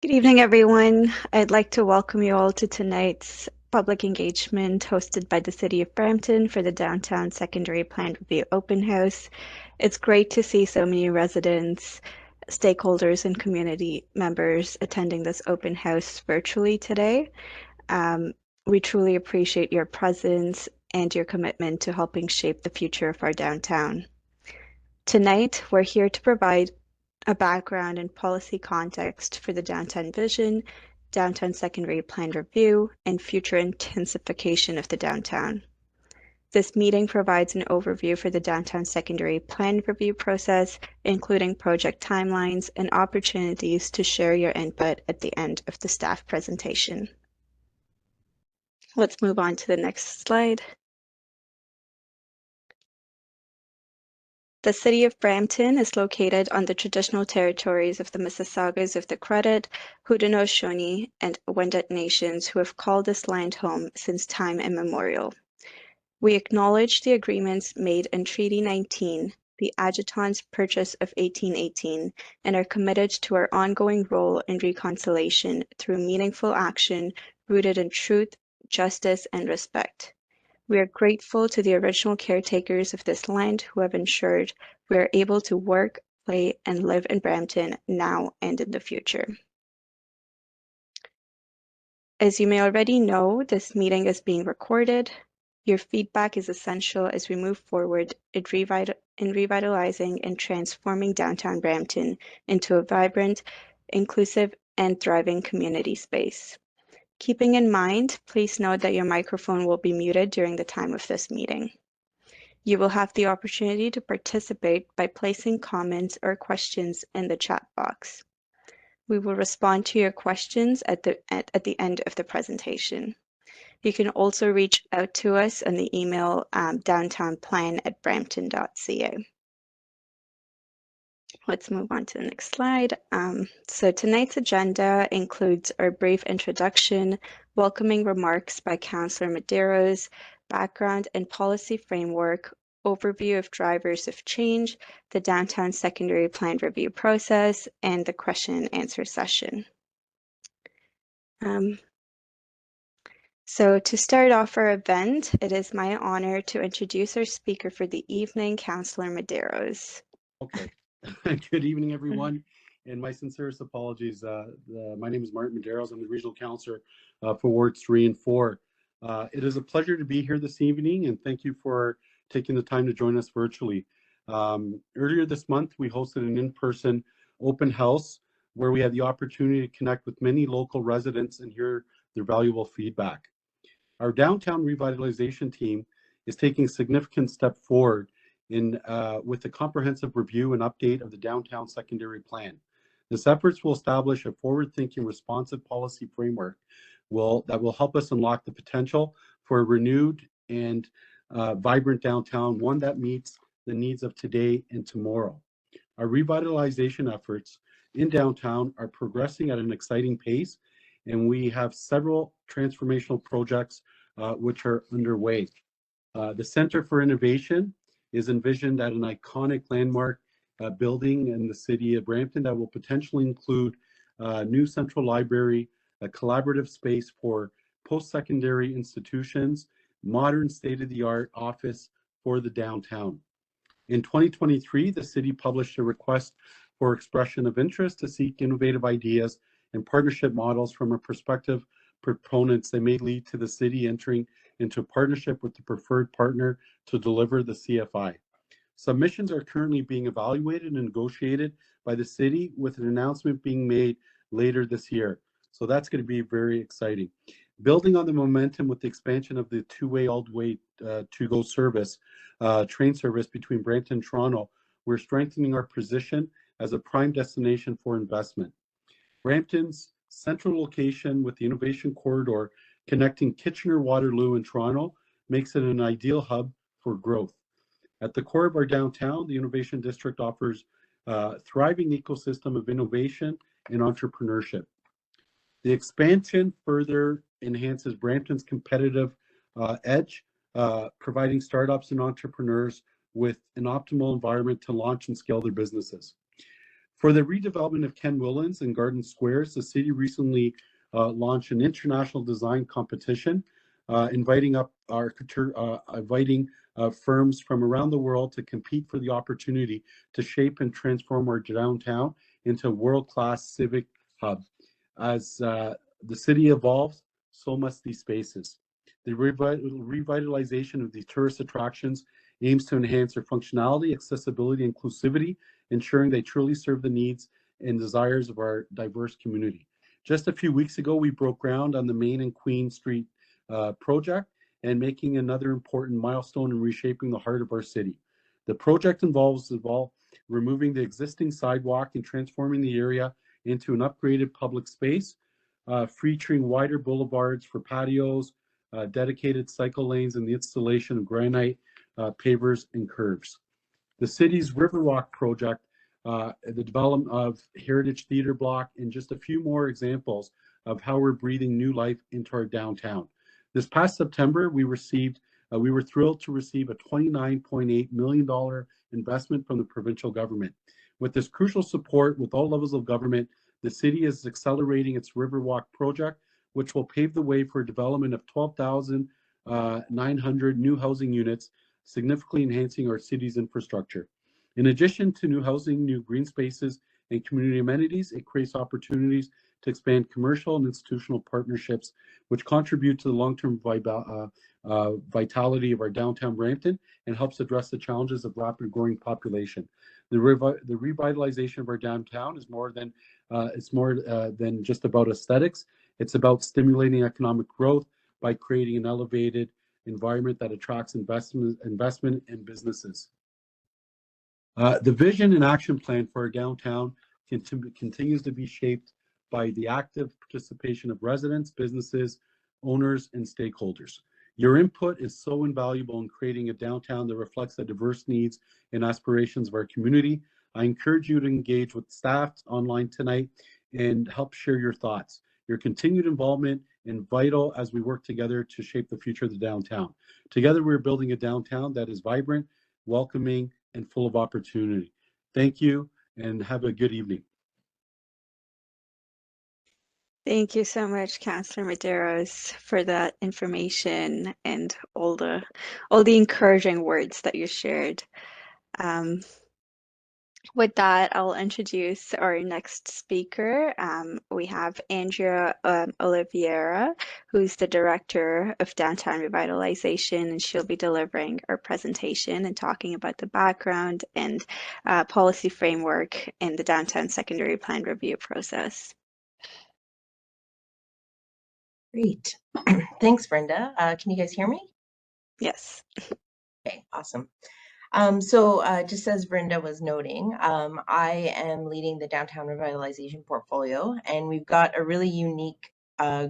Good evening, everyone. I'd like to welcome you all to tonight's public engagement hosted by the City of Brampton for the Downtown Secondary Plan Review Open House. It's great to see so many residents, stakeholders, and community members attending this open house virtually today. Um, we truly appreciate your presence and your commitment to helping shape the future of our downtown. Tonight, we're here to provide a background and policy context for the downtown vision, downtown secondary plan review, and future intensification of the downtown. This meeting provides an overview for the downtown secondary plan review process, including project timelines and opportunities to share your input at the end of the staff presentation. Let's move on to the next slide. The City of Brampton is located on the traditional territories of the Mississaugas of the Credit, Haudenosaunee, and Wendat nations who have called this land home since time immemorial. We acknowledge the agreements made in Treaty 19, the Adjutant's Purchase of 1818, and are committed to our ongoing role in reconciliation through meaningful action rooted in truth, justice, and respect. We are grateful to the original caretakers of this land who have ensured we are able to work, play, and live in Brampton now and in the future. As you may already know, this meeting is being recorded. Your feedback is essential as we move forward in revitalizing and transforming downtown Brampton into a vibrant, inclusive, and thriving community space. Keeping in mind, please note that your microphone will be muted during the time of this meeting. You will have the opportunity to participate by placing comments or questions in the chat box. We will respond to your questions at the end of the presentation. You can also reach out to us on the email downtownplan@brampton.ca. Let's move on to the next slide. So tonight's agenda includes our brief introduction, welcoming remarks by Councillor Medeiros, background and policy framework, overview of drivers of change, the downtown secondary plan review process, and the question and answer session. So to start off our event, it is my honor to introduce our speaker for the evening, Councillor Medeiros. Okay. Good evening, everyone, and my sincerest apologies. My name is Martin Medeiros. I'm the Regional Councillor for Wards 3 and 4. It is a pleasure to be here this evening, and thank you for taking the time to join us virtually. Earlier this month, we hosted an in-person open house where we had the opportunity to connect with many local residents and hear their valuable feedback. Our downtown revitalization team is taking a significant step forward with the comprehensive review and update of the downtown secondary plan. This efforts will establish a forward-thinking, responsive policy framework that will help us unlock the potential for a renewed and vibrant downtown, one that meets the needs of today and tomorrow. Our revitalization efforts in downtown are progressing at an exciting pace, and we have several transformational projects which are underway. The Center for Innovation is envisioned at an iconic landmark building in the city of Brampton that will potentially include a new central library, a collaborative space for post-secondary institutions, modern state-of-the-art office for the downtown. In 2023, the city published a request for expression of interest to seek innovative ideas and partnership models from a prospective proponents that may lead to the city entering into a partnership with the preferred partner to deliver the CFI. Submissions are currently being evaluated and negotiated by the city, with an announcement being made later this year. So that's going to be very exciting. Building on the momentum with the expansion of the two-way all-the-way to-go service, train service between Brampton and Toronto, we're strengthening our position as a prime destination for investment. Brampton's central location with the innovation corridor connecting Kitchener-Waterloo and Toronto makes it an ideal hub for growth. At the core of our downtown, the Innovation District offers a thriving ecosystem of innovation and entrepreneurship. The expansion further enhances Brampton's competitive edge, providing startups and entrepreneurs with an optimal environment to launch and scale their businesses. For the redevelopment of Ken Willans and Garden Squares, the city recently launched an international design competition, inviting firms from around the world to compete for the opportunity to shape and transform our downtown into a world-class civic hub. As the city evolves, so must these spaces. The revitalization of these tourist attractions aims to enhance their functionality, accessibility, and inclusivity, ensuring they truly serve the needs and desires of our diverse community. Just a few weeks ago, we broke ground on the Main and Queen Street project and making another important milestone in reshaping the heart of our city. The project involves removing the existing sidewalk and transforming the area into an upgraded public space, featuring wider boulevards for patios, dedicated cycle lanes, and the installation of granite pavers and curves. The city's Riverwalk project, the development of Heritage Theater Block, and just a few more examples of how we're breathing new life into our downtown. This past September, we were thrilled to receive a $29.8 million investment from the provincial government. With this crucial support with all levels of government, the city is accelerating its Riverwalk project, which will pave the way for development of 12,900 new housing units, significantly enhancing our city's infrastructure. In addition to new housing, new green spaces, and community amenities, it creates opportunities to expand commercial and institutional partnerships, which contribute to the long-term vitality of our downtown Brampton and helps address the challenges of rapid growing population. The revitalization of our downtown is more than just about aesthetics. It's about stimulating economic growth by creating an elevated environment that attracts investment and businesses. The vision and action plan for our downtown continues to be shaped by the active participation of residents, businesses, owners, and stakeholders. Your input is so invaluable in creating a downtown that reflects the diverse needs and aspirations of our community. I encourage you to engage with staff online tonight and help share your thoughts. Your continued involvement is vital as we work together to shape the future of the downtown. Together, we're building a downtown that is vibrant, welcoming, and full of opportunity. Thank you, and have a good evening. Thank you so much, Councillor Medeiros, for that information and all the encouraging words that you shared. With that, I'll introduce our next speaker. We have Andrea Oliveira, who's the Director of Downtown Revitalization, and she'll be delivering our presentation and talking about the background and policy framework in the Downtown Secondary Plan review process. Great. Thanks, Brenda. Can you guys hear me? Yes. Okay, awesome. Just as Brenda was noting, I am leading the Downtown Revitalization portfolio, and we've got a really unique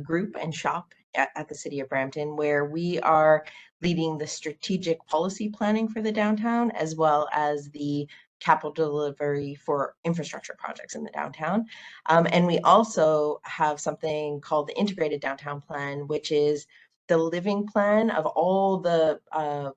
group and shop at the City of Brampton, where we are leading the strategic policy planning for the downtown, as well as the capital delivery for infrastructure projects in the downtown. And we also have something called the Integrated Downtown Plan, which is the living plan of all the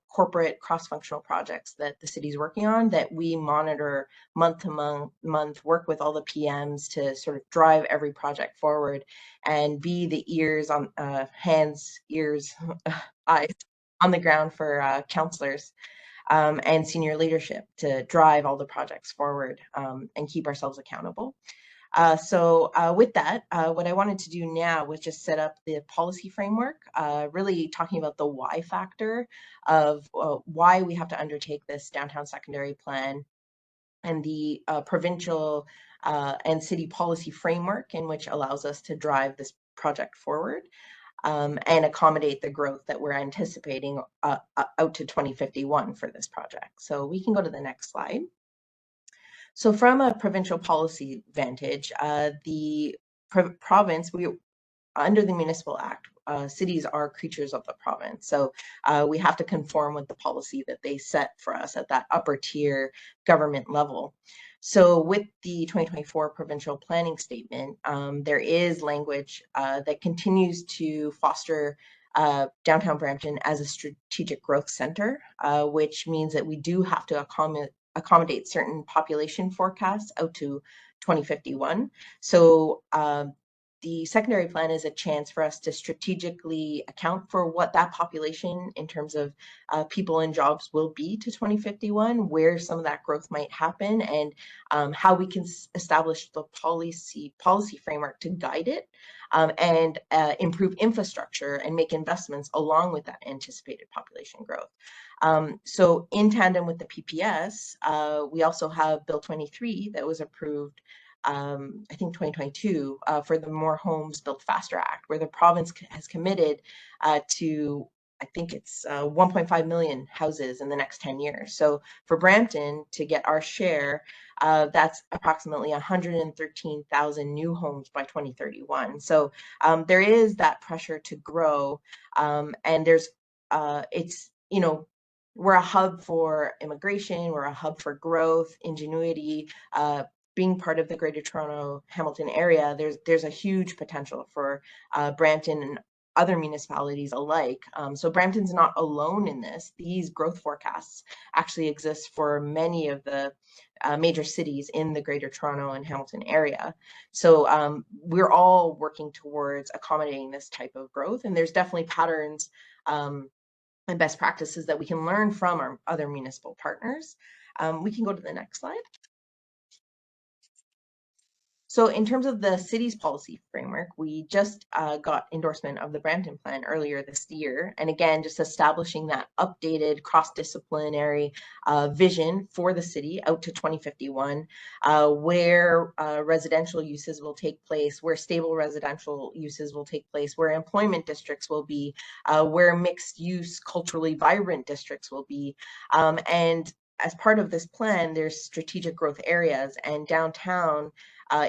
corporate cross-functional projects that the city's working on, that we monitor month to month, work with all the PMs to sort of drive every project forward and be the ears on hands, ears, eyes on the ground for councillors and senior leadership to drive all the projects forward and keep ourselves accountable. With that, what I wanted to do now was just set up the policy framework, really talking about the why factor of why we have to undertake this downtown secondary plan and the provincial and city policy framework in which allows us to drive this project forward and accommodate the growth that we're anticipating out to 2051 for this project. So we can go to the next slide. So from a provincial policy vantage, the province, under the Municipal Act, cities are creatures of the province. So we have to conform with the policy that they set for us at that upper tier government level. So with the 2024 provincial planning statement, there is language that continues to foster downtown Brampton as a strategic growth center, which means that we do have to accommodate certain population forecasts out to 2051. So the secondary plan is a chance for us to strategically account for what that population in terms of people and jobs will be to 2051, where some of that growth might happen, and how we can establish the policy framework to guide it, and improve infrastructure and make investments along with that anticipated population growth. So in tandem with the PPS, we also have Bill 23 that was approved I think 2022, for the More Homes Built Faster Act, where the province has committed to, I think it's 1.5 million houses in the next 10 years. So for Brampton to get our share, that's approximately 113,000 new homes by 2031. So there is that pressure to grow, and there's, it's, you know, we're a hub for immigration, we're a hub for growth, ingenuity, being part of the Greater Toronto Hamilton area, there's a huge potential for Brampton and other municipalities alike. So Brampton's not alone in this. These growth forecasts actually exist for many of the major cities in the Greater Toronto and Hamilton area. So we're all working towards accommodating this type of growth, and there's definitely patterns and best practices that we can learn from our other municipal partners. We can go to the next slide. So in terms of the city's policy framework, we just got endorsement of the Brampton Plan earlier this year. And again, just establishing that updated cross-disciplinary vision for the city out to 2051, where residential uses will take place, where stable residential uses will take place, where employment districts will be, where mixed use, culturally vibrant districts will be. And as part of this plan, there's strategic growth areas, and downtown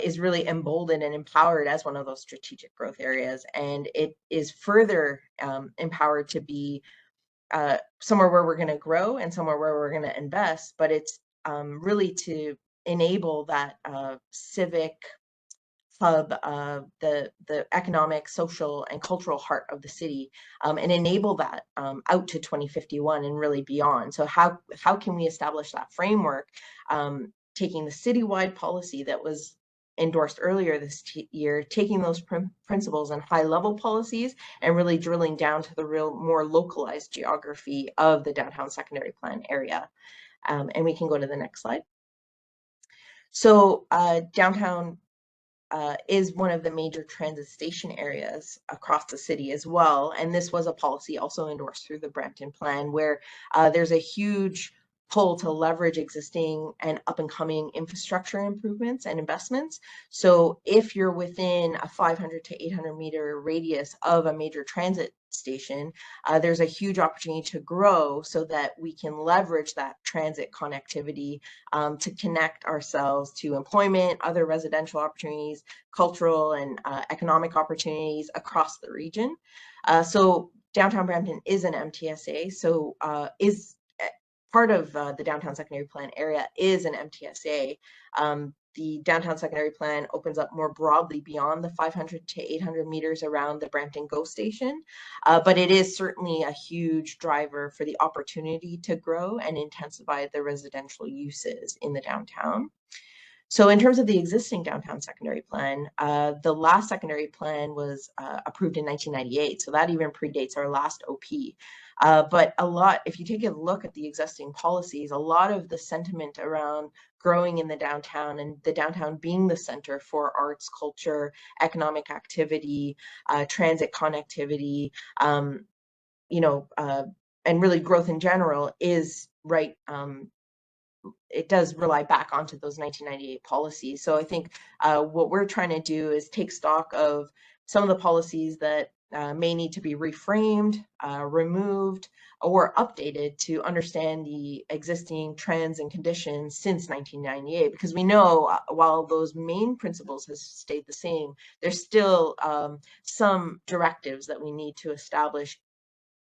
is really emboldened and empowered as one of those strategic growth areas. And it is further empowered to be somewhere where we're going to grow and somewhere where we're going to invest, but it's really to enable that civic hub, the economic, social, and cultural heart of the city, and enable that out to 2051 and really beyond. So how can we establish that framework, taking the citywide policy that was endorsed earlier this year, taking those principles and high-level policies and really drilling down to the real, more localized geography of the downtown secondary plan area. And we can go to the next slide. So downtown is one of the major transit station areas across the city as well. And this was a policy also endorsed through the Brampton Plan, where there's a huge pull to leverage existing and up and coming infrastructure improvements and investments. So if you're within a 500 to 800 meter radius of a major transit station, there's a huge opportunity to grow so that we can leverage that transit connectivity to connect ourselves to employment, other residential opportunities, cultural and economic opportunities across the region. So downtown Brampton is an MTSA, so is part of the downtown secondary plan area is an MTSA. The downtown secondary plan opens up more broadly beyond the 500 to 800 meters around the Brampton GO station, but it is certainly a huge driver for the opportunity to grow and intensify the residential uses in the downtown. So in terms of the existing downtown secondary plan, the last secondary plan was approved in 1998, so that even predates our last OP. But if you take a look at the existing policies, a lot of the sentiment around growing in the downtown and the downtown being the center for arts, culture, economic activity, transit connectivity, and really growth in general is right. It does rely back onto those 1998 policies. So I think what we're trying to do is take stock of some of the policies that may need to be reframed, removed, or updated to understand the existing trends and conditions since 1998. Because we know while those main principles have stayed the same, there's still some directives that we need to establish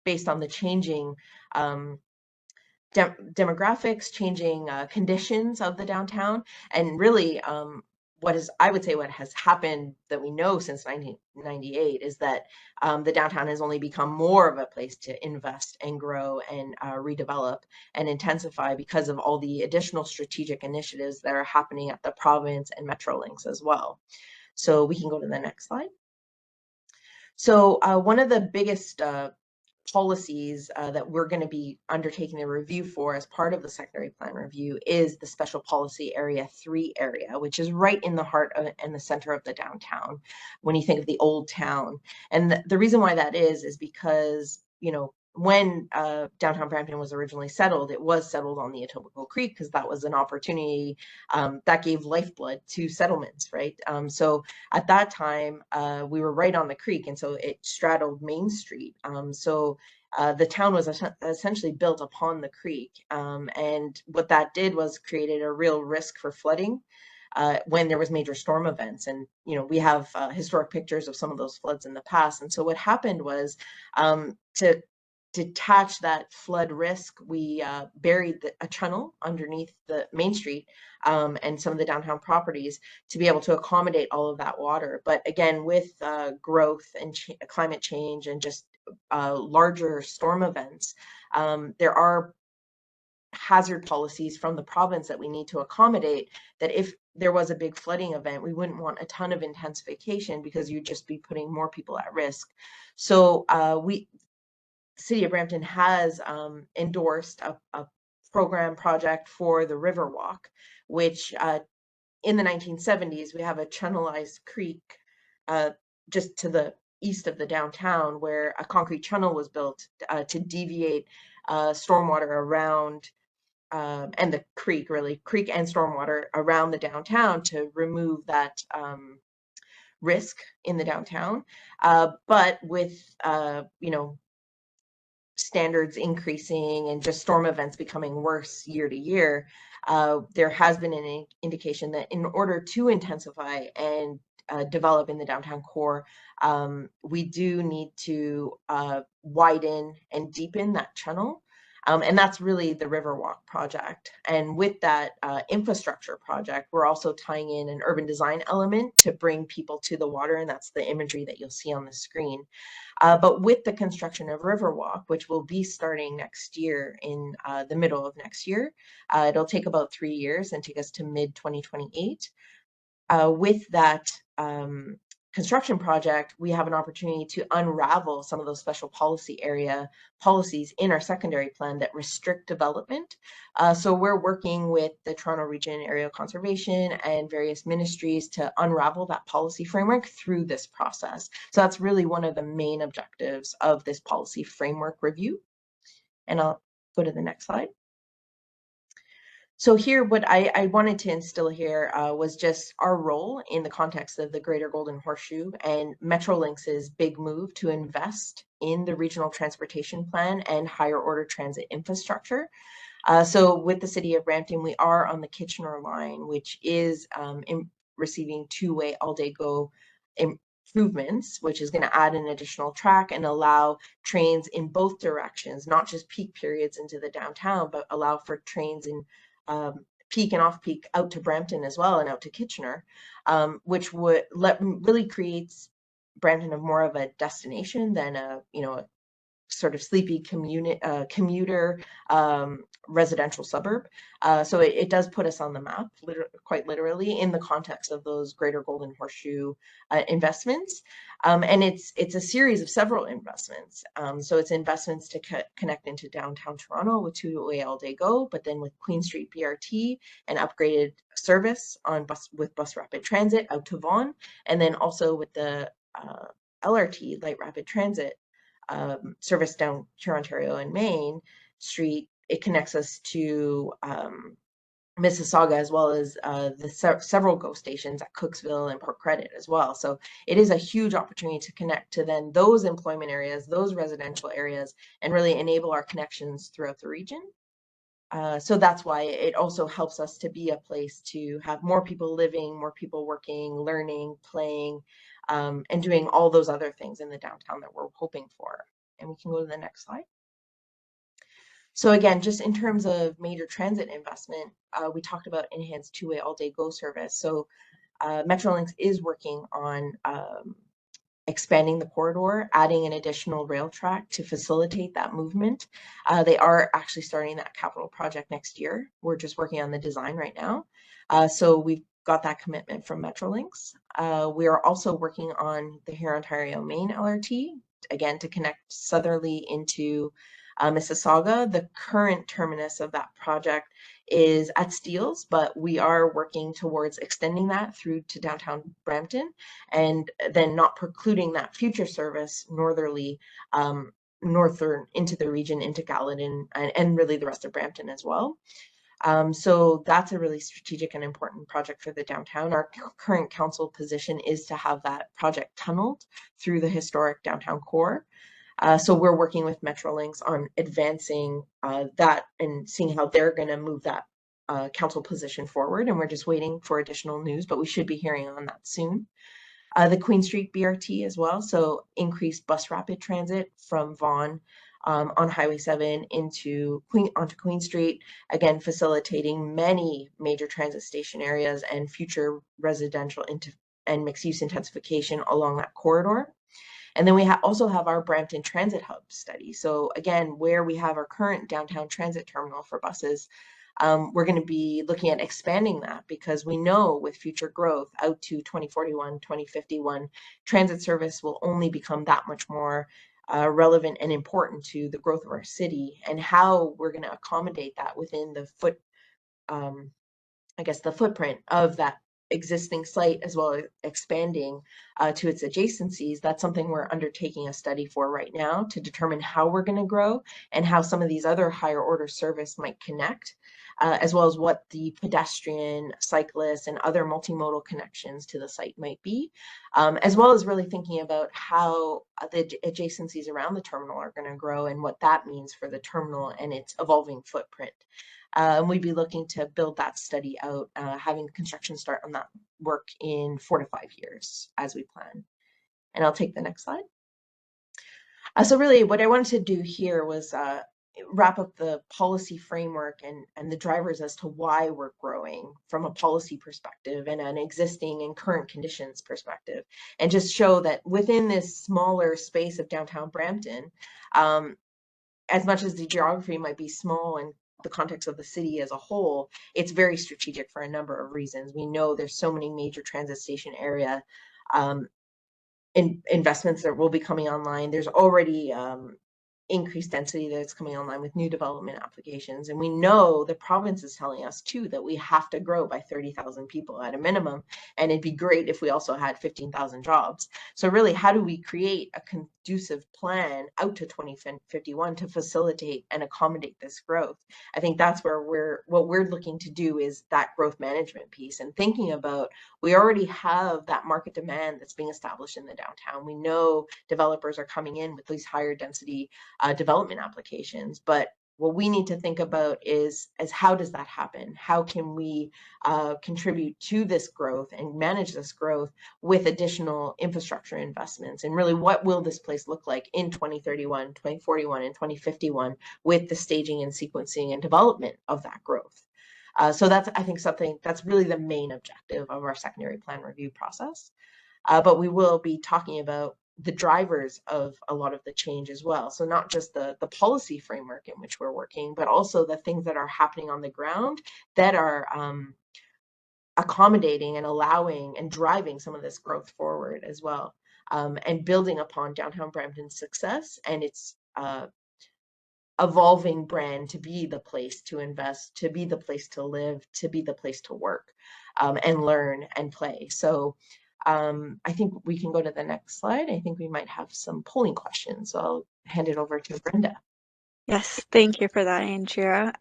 based on the changing demographics, changing conditions of the downtown, and really I would say what has happened that we know since 1998 is that the downtown has only become more of a place to invest and grow and redevelop and intensify because of all the additional strategic initiatives that are happening at the province and Metrolinx as well. So we can go to the next slide. So one of the biggest policies that we're going to be undertaking the review for as part of the secondary plan review is the Special Policy Area 3 area, which is right in the heart of and the center of the downtown when you think of the old town. And the reason why that is because, you know, when downtown Brampton was originally settled, it was settled on the Etobicoke Creek because that was an opportunity that gave lifeblood to settlements, right? So at that time, we were right on the creek, and so it straddled Main Street. So the town was essentially built upon the creek, and what that did was created a real risk for flooding when there was major storm events. And you know, we have historic pictures of some of those floods in the past. And so what happened was to detach that flood risk, we buried a tunnel underneath the Main Street and some of the downtown properties to be able to accommodate all of that water. But again, with growth and climate change and just larger storm events, there are hazard policies from the province that we need to accommodate, that if there was a big flooding event, we wouldn't want a ton of intensification because you'd just be putting more people at risk. So City of Brampton has endorsed a program project for the Riverwalk, which in the 1970s, we have a channelized creek just to the east of the downtown where a concrete channel was built to deviate stormwater around and the creek, really, creek and stormwater around the downtown to remove that risk in the downtown. But with, you know, standards increasing and just storm events becoming worse year to year, there has been an indication that in order to intensify and develop in the downtown core, we do need to widen and deepen that channel. And that's really the Riverwalk project. And with that infrastructure project, we're also tying in an urban design element to bring people to the water. And that's the imagery that you'll see on the screen. But with the construction of Riverwalk, which will be starting next year in the middle of next year, it'll take about 3 years and take us to mid-2028. With that construction project, we have an opportunity to unravel some of those special policy area policies in our secondary plan that restrict development. So we're working with the Toronto Region Area Conservation and various ministries to unravel that policy framework through this process. So that's really one of the main objectives of this policy framework review. And I'll go to the next slide. So here, what I wanted to instill here was just our role in the context of the Greater Golden Horseshoe and Metrolinx's big move to invest in the regional transportation plan and higher order transit infrastructure. So with the City of Brampton, we are on the Kitchener line, which is receiving two-way all-day go improvements, which is going to add an additional track and allow trains in both directions, not just peak periods into the downtown, but allow for trains in peak and off peak out to Brampton as well and out to Kitchener, which would really creates Brampton of more of a destination than a, you know, a sort of sleepy commuter residential suburb. So it does put us on the map, quite literally, in the context of those Greater Golden Horseshoe investments. And it's a series of several investments. So it's investments to connect into downtown Toronto with two-way all-day go, but then with Queen Street BRT and upgraded service on with bus rapid transit out to Vaughan, and then also with the LRT, light rapid transit, service down here, Ontario and Main Street. It connects us to Mississauga, as well as the several GO stations at Cooksville and Port Credit as well. So it is a huge opportunity to connect to then those employment areas, those residential areas, and really enable our connections throughout the region. So that's why it also helps us to be a place to have more people living, more people working, learning, playing, and doing all those other things in the downtown that we're hoping for. And we can go to the next slide. So again, just in terms of major transit investment, we talked about enhanced two-way all-day go service. So Metrolinx is working on expanding the corridor, adding an additional rail track to facilitate that movement. They are actually starting that capital project next year. We're just working on the design right now. So we've got that commitment from Metrolinx. We are also working on the Huron-Ontario Main LRT, again, to connect southerly into Mississauga. The current terminus of that project is at Steeles, but we are working towards extending that through to downtown Brampton, and then not precluding that future service northerly, northern into the region, into Caledon, and really the rest of Brampton as well. So that's a really strategic and important project for the downtown. Our current council position is to have that project tunneled through the historic downtown core. So we're working with Metrolinx on advancing that and seeing how they're going to move that council position forward. And we're just waiting for additional news, but we should be hearing on that soon. The Queen Street BRT as well. So increased bus rapid transit from Vaughan on Highway 7 onto Queen Street, again, facilitating many major transit station areas and future residential and mixed use intensification along that corridor. And then we also have our Brampton Transit Hub study. So again, where we have our current downtown transit terminal for buses, we're going to be looking at expanding that, because we know with future growth out to 2041, 2051, transit service will only become that much more relevant and important to the growth of our city, and how we're going to accommodate that within the the footprint of that existing site, as well as expanding to its adjacencies. That's something we're undertaking a study for right now to determine how we're going to grow and how some of these other higher order service might connect, as well as what the pedestrian, cyclist, and other multimodal connections to the site might be, as well as really thinking about how the adjacencies around the terminal are going to grow and what that means for the terminal and its evolving footprint. And we'd be looking to build that study out, having construction start on that work in 4 to 5 years as we plan. And I'll take the next slide. So really what I wanted to do here was wrap up the policy framework and the drivers as to why we're growing from a policy perspective and an existing and current conditions perspective, and just show that within this smaller space of downtown Brampton, as much as the geography might be small and the context of the city as a whole, it's very strategic for a number of reasons. We know there's so many major transit station area investments that will be coming online. There's already increased density that's coming online with new development applications. And we know the province is telling us too that we have to grow by 30,000 people at a minimum. And it'd be great if we also had 15,000 jobs. So really, how do we create a conducive plan out to 2051 to facilitate and accommodate this growth? I think that's where what we're looking to do is that growth management piece, and thinking about, we already have that market demand that's being established in the downtown. We know developers are coming in with these higher density development applications, but what we need to think about is how does that happen? How can we contribute to this growth and manage this growth with additional infrastructure investments? And really, what will this place look like in 2031, 2041, and 2051 with the staging and sequencing and development of that growth? So that's, I think, something that's really the main objective of our secondary plan review process. But we will be talking about the drivers of a lot of the change as well. So not just the policy framework in which we're working, but also the things that are happening on the ground that are accommodating and allowing and driving some of this growth forward as well, and building upon downtown Brampton's success and its evolving brand to be the place to invest, to be the place to live, to be the place to work, and learn and play. So I think we can go to the next slide. I think we might have some polling questions. So I'll hand it over to Brenda. Yes, thank you for that, Andrea.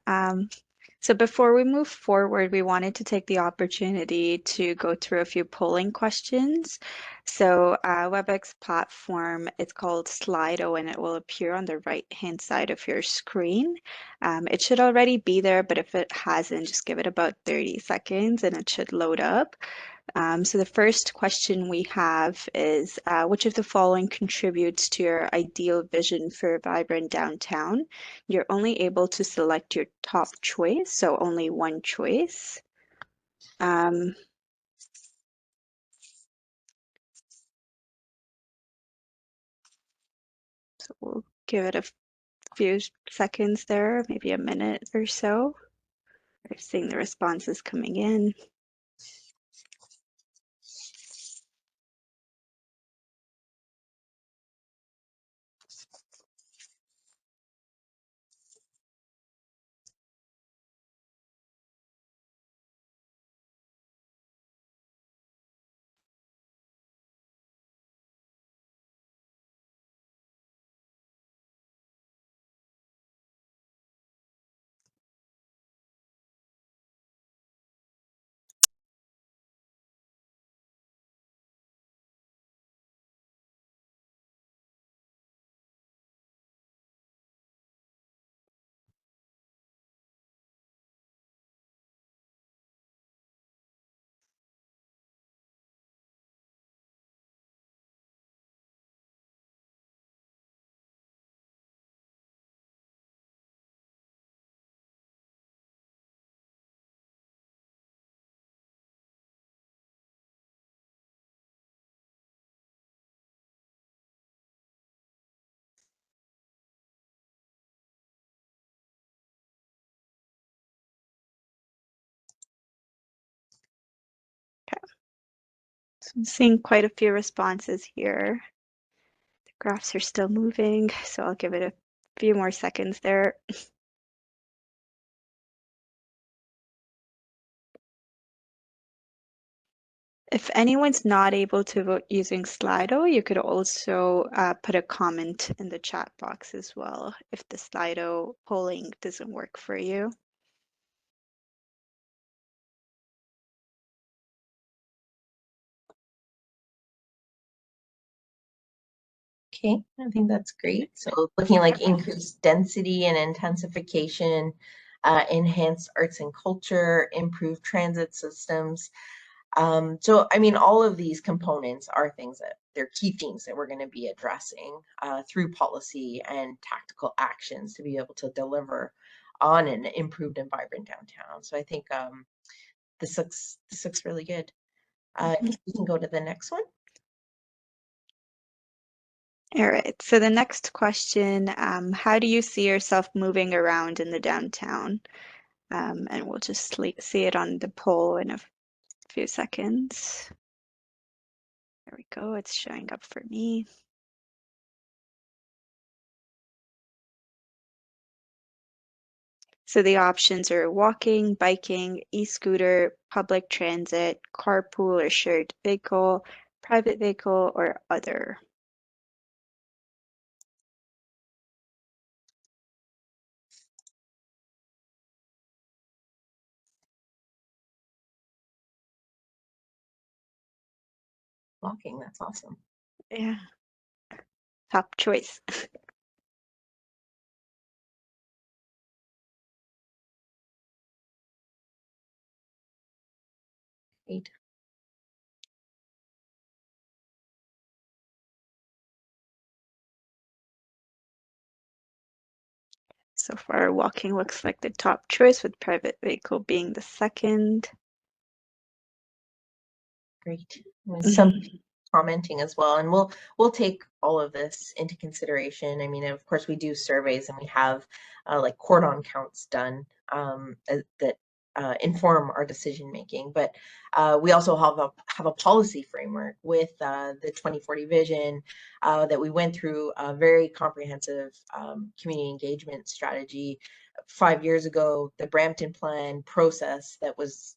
So before we move forward, we wanted to take the opportunity to go through a few polling questions. So WebEx platform, it's called Slido, and it will appear on the right-hand side of your screen. It should already be there, but if it hasn't, just give it about 30 seconds and it should load up. So the first question we have is, which of the following contributes to your ideal vision for a vibrant downtown? You're only able to select your top choice, so only one choice. So we'll give it a few seconds there, maybe a minute or so. We're seeing the responses coming in. So I'm seeing quite a few responses here. The graphs are still moving, so I'll give it a few more seconds there. If anyone's not able to vote using Slido, you could also put a comment in the chat box as well if the Slido polling doesn't work for you. Okay, I think that's great. So looking like increased density and intensification, enhanced arts and culture, improved transit systems. So, I mean, all of these components are things that they're key themes that we're going to be addressing through policy and tactical actions to be able to deliver on an improved and vibrant downtown. So I think this looks really good. We can go to the next one. All right, so the next question, how do you see yourself moving around in the downtown? And we'll just see it on the poll in a few seconds. There we go, it's showing up for me. So the options are walking, biking, e-scooter, public transit, carpool or shared vehicle, private vehicle, or other. Walking, that's awesome. Yeah, top choice. Great. So far, walking looks like the top choice, with private vehicle being the second. Great. Some commenting as well, and we'll take all of this into consideration. I mean, of course, we do surveys and we have like cordon counts done that inform our decision making, but we also have a policy framework with the 2040 vision that we went through a very comprehensive community engagement strategy 5 years ago. The Brampton Plan process that was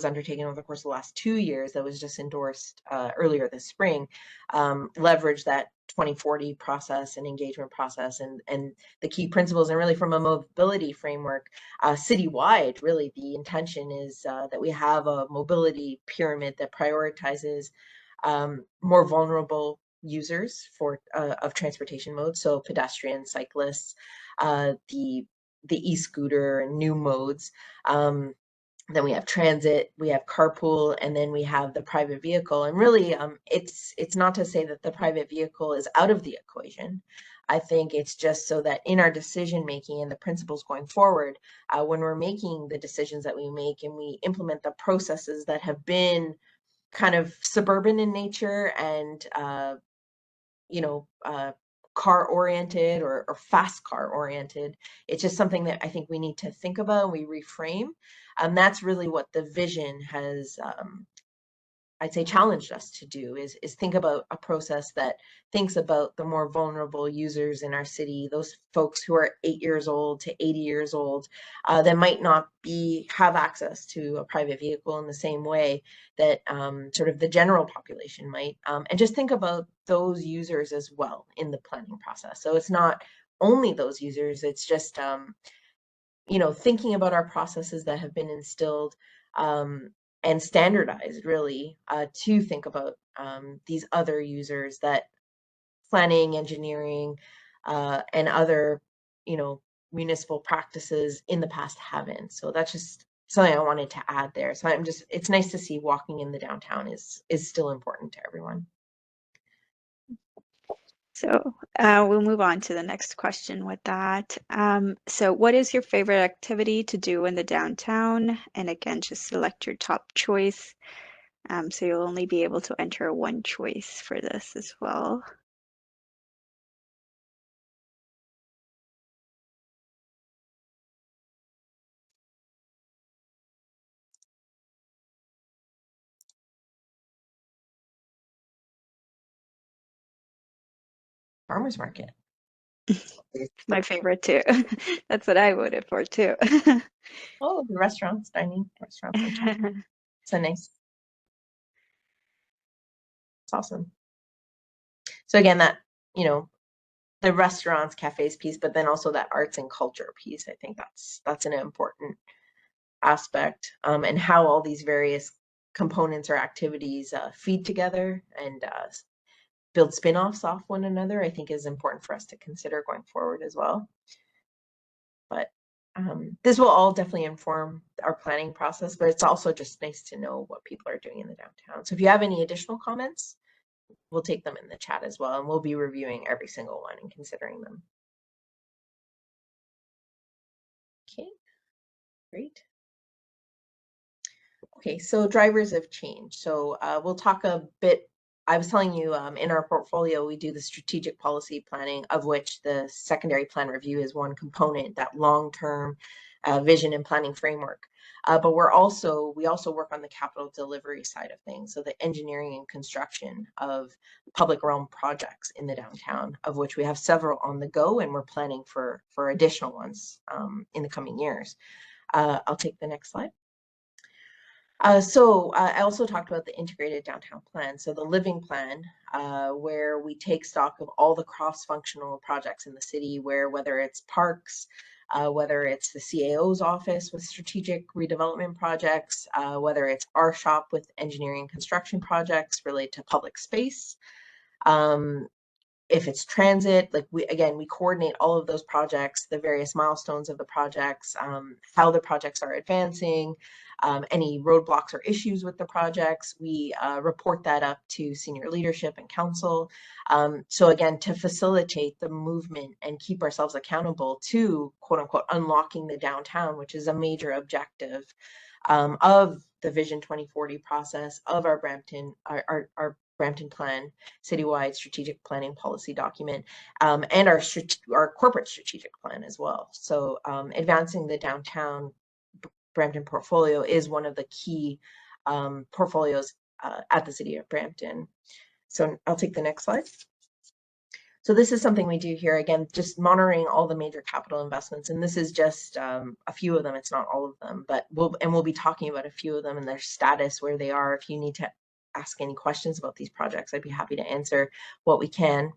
undertaken over the course of the last 2 years, that was just endorsed earlier this spring, leveraged that 2040 process and engagement process and the key principles. And really, from a mobility framework citywide, really the intention is that we have a mobility pyramid that prioritizes more vulnerable users of transportation modes, so pedestrians, cyclists, the e-scooter and new modes. Then we have transit, we have carpool, and then we have the private vehicle. And really, it's not to say that the private vehicle is out of the equation. I think it's just so that in our decision making and the principles going forward, when we're making the decisions that we make and we implement the processes that have been kind of suburban in nature and car oriented or fast car oriented. It's just something that I think we need to think about, we reframe. That's really what the vision has, I'd say, challenged us to do, is think about a process that thinks about the more vulnerable users in our city, those folks who are 8 years old to 80 years old, that might not have access to a private vehicle in the same way that sort of the general population might, and just think about those users as well in the planning process. So it's not only those users, it's just thinking about our processes that have been instilled and standardized, really, to think about these other users that planning, engineering, and other, municipal practices in the past haven't. So that's just something I wanted to add there. So it's nice to see walking in the downtown is still important to everyone. So we'll move on to the next question with that. So what is your favorite activity to do in the downtown? And again, just select your top choice. So you'll only be able to enter one choice for this as well. Farmers market. My favorite too. That's what I voted for too. Oh, the restaurants, dining restaurants. It's a nice. It's awesome. So again, that, the restaurants, cafes piece, but then also that arts and culture piece, I think that's an important aspect, and how all these various components or activities feed together and build spin-offs off one another, I think is important for us to consider going forward as well. But this will all definitely inform our planning process, but it's also just nice to know what people are doing in the downtown. So if you have any additional comments, we'll take them in the chat as well, and we'll be reviewing every single one and considering them. Okay, great. Okay, so drivers of change. So we'll talk a bit. I was telling you, in our portfolio, we do the strategic policy planning, of which the secondary plan review is one component, that long-term vision and planning framework. But we also work on the capital delivery side of things, so the engineering and construction of public realm projects in the downtown, of which we have several on the go, and we're planning for additional ones in the coming years. I'll take the next slide. So I also talked about the integrated downtown plan. So the living plan, where we take stock of all the cross-functional projects in the city, whether it's parks, whether it's the CAO's office with strategic redevelopment projects, whether it's our shop with engineering and construction projects related to public space. If it's transit, like we coordinate all of those projects, the various milestones of the projects, how the projects are advancing, any roadblocks or issues with the projects, we report that up to senior leadership and council. So again, to facilitate the movement and keep ourselves accountable to, quote unquote, unlocking the downtown, which is a major objective of the Vision 2040 process, of our Brampton, our Brampton Plan, citywide strategic planning policy document, and our corporate strategic plan as well. So advancing the downtown Brampton portfolio is one of the key portfolios at the City of Brampton. So I'll take the next slide. So this is something we do here, again, just monitoring all the major capital investments. And this is just a few of them, it's not all of them, but we'll be talking about a few of them and their status, where they are. If you need to ask any questions about these projects, I'd be happy to answer what we can.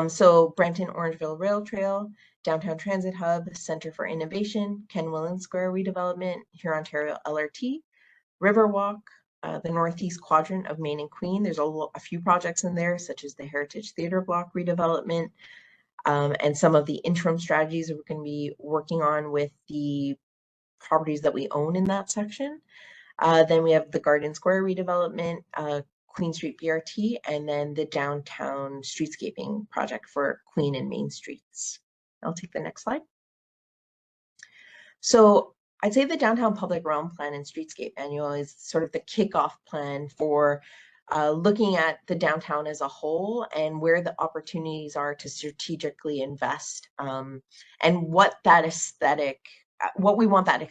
So Brampton Orangeville Rail Trail, Downtown Transit Hub, Center for Innovation, Ken Willen Square redevelopment, Hurontario LRT, Riverwalk, the Northeast Quadrant of Main and Queen. There's a few projects in there, such as the Heritage Theater Block redevelopment, and some of the interim strategies that we're going to be working on with the properties that we own in that section. Then we have the Garden Square redevelopment, Queen Street BRT, and then the downtown streetscaping project for Queen and Main Streets. I'll take the next slide. So I'd say the Downtown Public Realm Plan and Streetscape Annual is sort of the kickoff plan for looking at the downtown as a whole and where the opportunities are to strategically invest, and what that aesthetic, what we want that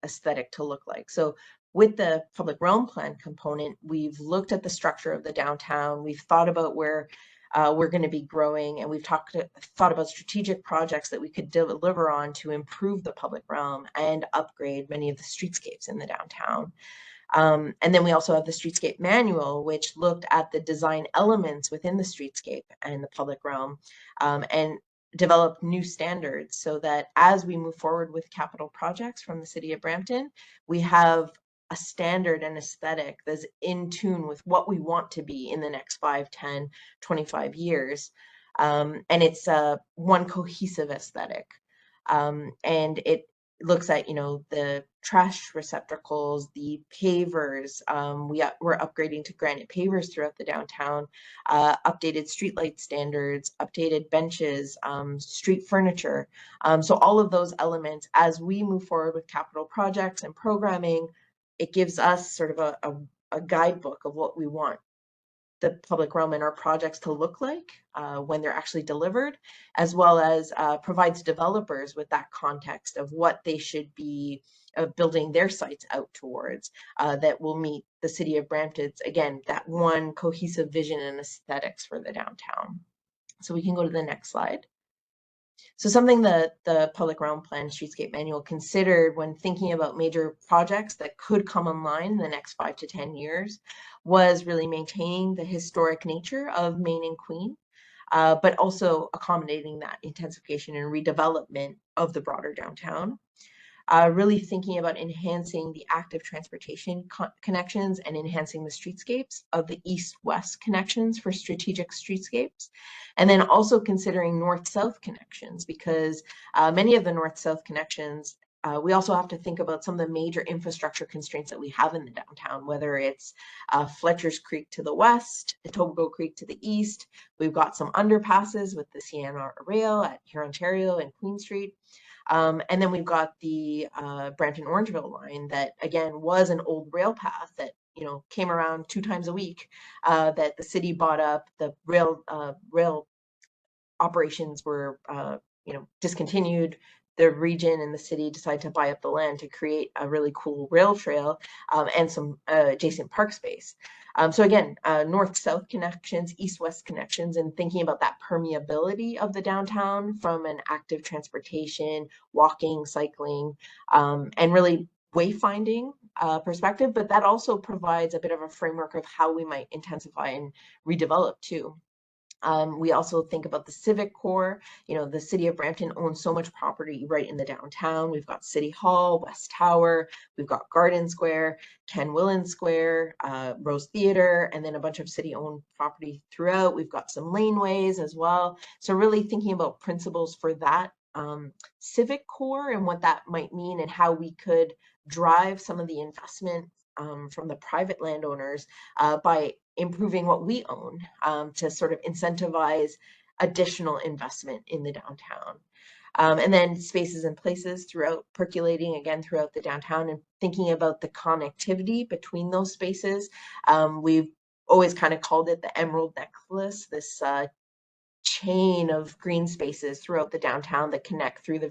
aesthetic to look like. So with the public realm plan component, we've looked at the structure of the downtown. We've thought about where we're going to be growing, and we've thought about strategic projects that we could deliver on to improve the public realm and upgrade many of the streetscapes in the downtown. And then we also have the streetscape manual, which looked at the design elements within the streetscape and the public realm, and developed new standards so that as we move forward with capital projects from the city of Brampton, we have a standard and aesthetic that's in tune with what we want to be in the next 5, 10, 25 years. And it's one cohesive aesthetic. And it looks at, the trash receptacles, the pavers. We're upgrading to granite pavers throughout the downtown, updated streetlight standards, updated benches, street furniture. So all of those elements, as we move forward with capital projects and programming, it gives us sort of a guidebook of what we want the public realm and our projects to look like when they're actually delivered, as well as provides developers with that context of what they should be building their sites out towards, that will meet the city of Brampton's, again, that one cohesive vision and aesthetics for the downtown. So we can go to the next slide. So something that the Public Realm Plan Streetscape Manual considered when thinking about major projects that could come online in the next 5 to 10 years was really maintaining the historic nature of Main and Queen, but also accommodating that intensification and redevelopment of the broader downtown. Really thinking about enhancing the active transportation connections and enhancing the streetscapes of the east-west connections for strategic streetscapes. And then also considering north-south connections, because many of the north-south connections, we also have to think about some of the major infrastructure constraints that we have in the downtown, whether it's Fletcher's Creek to the west, Etobicoke Creek to the east. We've got some underpasses with the CN Rail at Hurontario and Queen Street. And then we've got the Brampton Orangeville line that, again, was an old rail path that, came around 2 times a week, that the city bought up. The rail operations were, discontinued. The region and the city decided to buy up the land to create a really cool rail trail and some adjacent park space. So again, north-south connections, east-west connections, and thinking about that permeability of the downtown from an active transportation, walking, cycling, and really wayfinding perspective, but that also provides a bit of a framework of how we might intensify and redevelop too. We also think about the civic core. The city of Brampton owns so much property right in the downtown. We've got City Hall, West Tower, we've got Garden Square, Ken Willen Square, Rose Theater, and then a bunch of city-owned property throughout. We've got some laneways as well. So really thinking about principles for that civic core and what that might mean and how we could drive some of the investment from the private landowners by improving what we own to sort of incentivize additional investment in the downtown. And then spaces and places percolating again throughout the downtown and thinking about the connectivity between those spaces. We've always kind of called it the Emerald Necklace, this chain of green spaces throughout the downtown that connect through the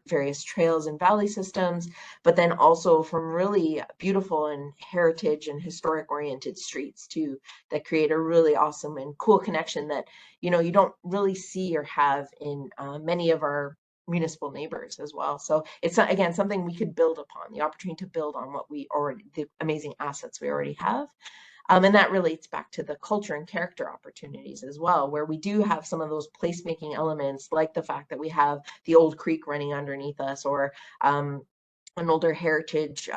various trails and valley systems, but then also from really beautiful and heritage and historic oriented streets too, that create a really awesome and cool connection that, you don't really see or have in many of our municipal neighbors as well. So it's, again, something we could build upon, the opportunity to build on what the amazing assets we already have. And that relates back to the culture and character opportunities as well, where we do have some of those placemaking elements, like the fact that we have the old creek running underneath us, or an older heritage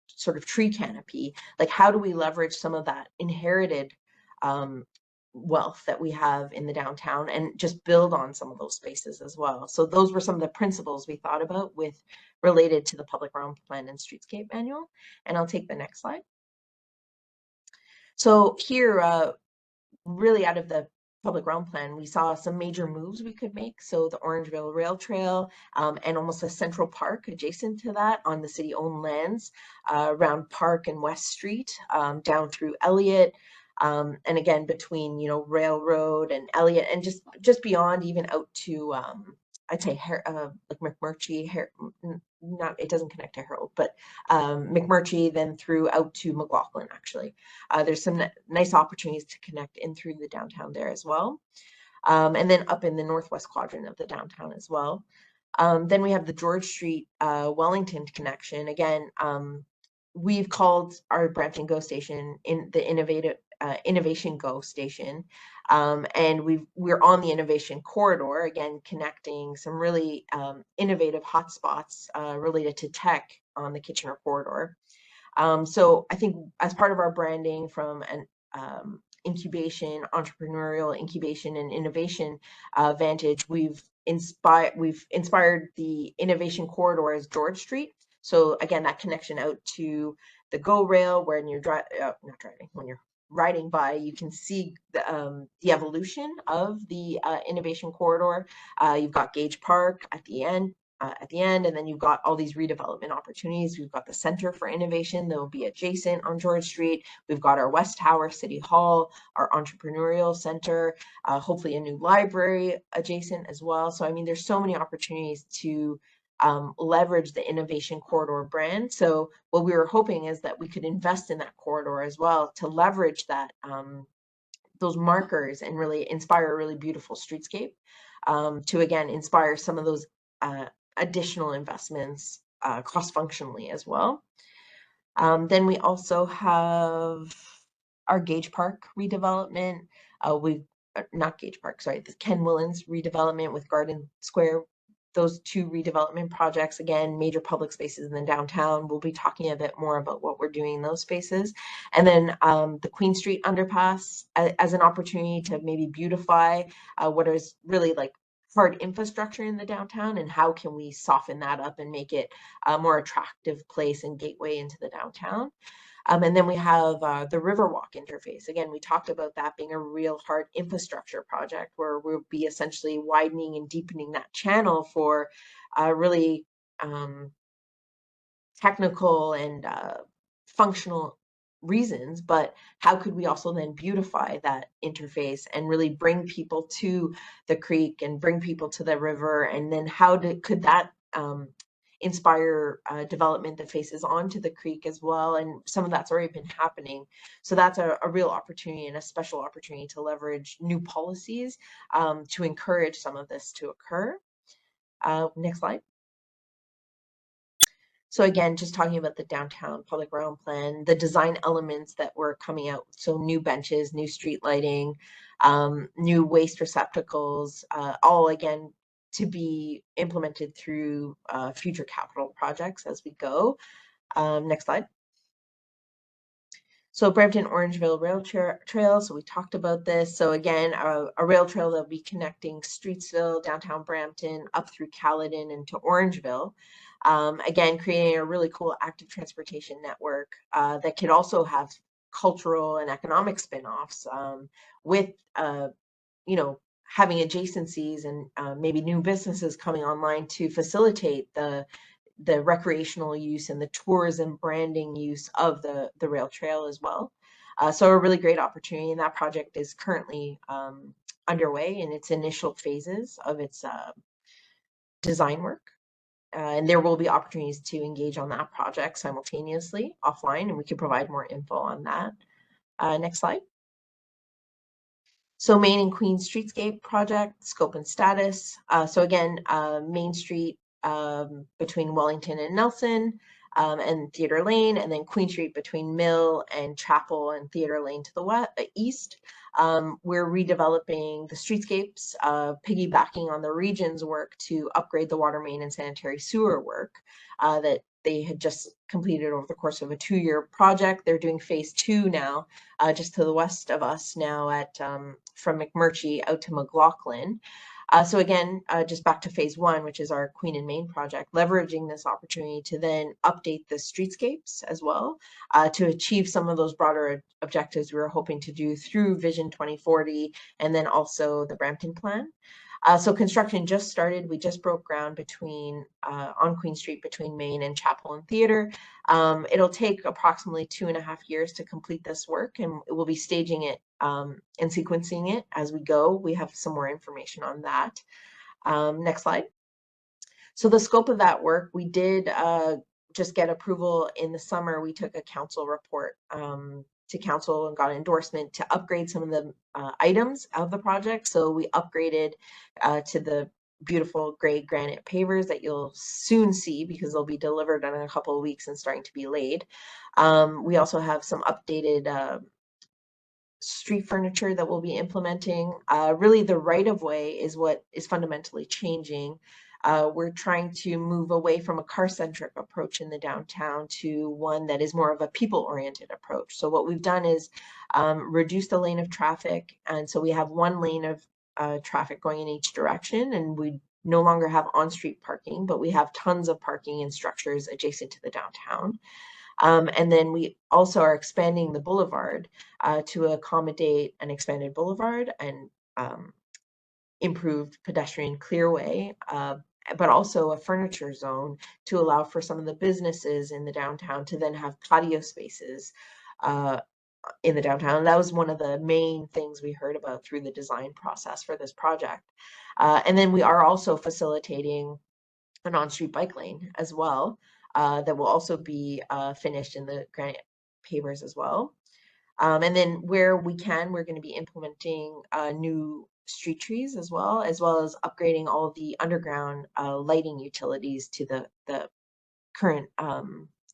sort of tree canopy. Like, how do we leverage some of that inherited wealth that we have in the downtown and just build on some of those spaces as well? So those were some of the principles we thought about related to the Public Realm Plan and Streetscape Manual. And I'll take the next slide. So here, really out of the Public Realm Plan, we saw some major moves we could make. So the Orangeville Rail Trail and almost a central park adjacent to that on the city-owned lands around Park and West Street, down through Elliott, And again, between, you know, Railroad and Elliott, and just beyond, even out to, I'd say like McMurtry, not, it doesn't connect to Harold, but McMurtry, then through out to McLaughlin, actually. There's some nice opportunities to connect in through the downtown there as well. And then up in the northwest quadrant of the downtown as well. Then we have the George Street Wellington connection. Again, we've called our Brampton GO station in the Innovation GO station, and we're on the innovation corridor, again connecting some really innovative hotspots related to tech on the Kitchener corridor. So I think as part of our branding from an entrepreneurial incubation and innovation vantage, we've inspired the innovation corridor as George Street. So again, that connection out to the GO rail, when you're when you're riding by, you can see the evolution of the innovation corridor. You've got Gage Park at the end, and then you've got all these redevelopment opportunities. We've got the Center for Innovation that will be adjacent on George Street. We've got our West Tower City Hall, our entrepreneurial center, hopefully a new library adjacent as well. So I mean, there's so many opportunities to leverage the innovation corridor brand. So what we were hoping is that we could invest in that corridor as well to leverage that those markers and really inspire a really beautiful streetscape, to again inspire some of those additional investments cross-functionally as well. Then we also have our Gage Park redevelopment. Not Gage Park, sorry, the Ken Willans redevelopment with Garden Square. Those two redevelopment projects, again, major public spaces in the downtown. We'll be talking a bit more about what we're doing in those spaces. And then the Queen Street underpass as an opportunity to maybe beautify what is really like hard infrastructure in the downtown, and how can we soften that up and make it a more attractive place and gateway into the downtown. And then we have the Riverwalk interface. Again, we talked about that being a real hard infrastructure project where we'll be essentially widening and deepening that channel for really technical and functional reasons, but how could we also then beautify that interface and really bring people to the creek and bring people to the river, and then could that inspire development that faces onto the creek as well, and some of that's already been happening. So that's a real opportunity and a special opportunity to leverage new policies to encourage some of this to occur. Next slide. So again, just talking about the downtown public realm plan, the design elements that were coming out, so new benches, new street lighting, new waste receptacles, all again to be implemented through future capital projects as we go. Next slide. So Brampton Orangeville Rail Trail, so we talked about this. So again, a rail trail that will be connecting Streetsville, downtown Brampton, up through Caledon into Orangeville. Again, creating a really cool active transportation network that could also have cultural and economic spin-offs with, you know, having adjacencies and maybe new businesses coming online to facilitate the recreational use and the tourism branding use of the rail trail as well. So a really great opportunity, and that project is currently underway in its initial phases of its design work. And there will be opportunities to engage on that project simultaneously offline, and we can provide more info on that. Next slide. So Main and Queen Streetscape project, scope and status. So again, Main Street between Wellington and Nelson and Theatre Lane, and then Queen Street between Mill and Chapel and Theatre Lane to the east. We're redeveloping the streetscapes, piggybacking on the region's work to upgrade the water main and sanitary sewer work that they had just completed over the course of a 2-year project. They're doing phase 2 now, just to the west of us now at from McMurtry out to McLaughlin. So again, just back to phase 1, which is our Queen and Main project, leveraging this opportunity to then update the streetscapes as well to achieve some of those broader objectives we were hoping to do through Vision 2040 and then also the Brampton Plan. So construction just started. We just broke ground between on Queen Street between Main and Chapel and Theatre. It'll take approximately 2.5 years to complete this work, and we'll be staging it and sequencing it as we go. We have some more information on that. Next slide. So the scope of that work, we did just get approval in the summer. We took a council report to council and got endorsement to upgrade some of the items of the project. So we upgraded to the beautiful gray granite pavers that you'll soon see because they'll be delivered in a couple of weeks and starting to be laid. We also have some updated street furniture that we'll be implementing. Really the right-of-way is what is fundamentally changing. We're trying to move away from a car-centric approach in the downtown to one that is more of a people-oriented approach. So what we've done is reduce the lane of traffic. And so we have one lane of traffic going in each direction, and we no longer have on-street parking, but we have tons of parking and structures adjacent to the downtown. And then we also are expanding the boulevard to accommodate an expanded boulevard and improved pedestrian clearway, but also a furniture zone to allow for some of the businesses in the downtown to then have patio spaces in the downtown. That was one of the main things we heard about through the design process for this project. And then we are also facilitating an on-street bike lane as well that will also be finished in the granite pavers as well. And then where we can, we're going to be implementing new street trees as well as upgrading all of the underground lighting utilities to the current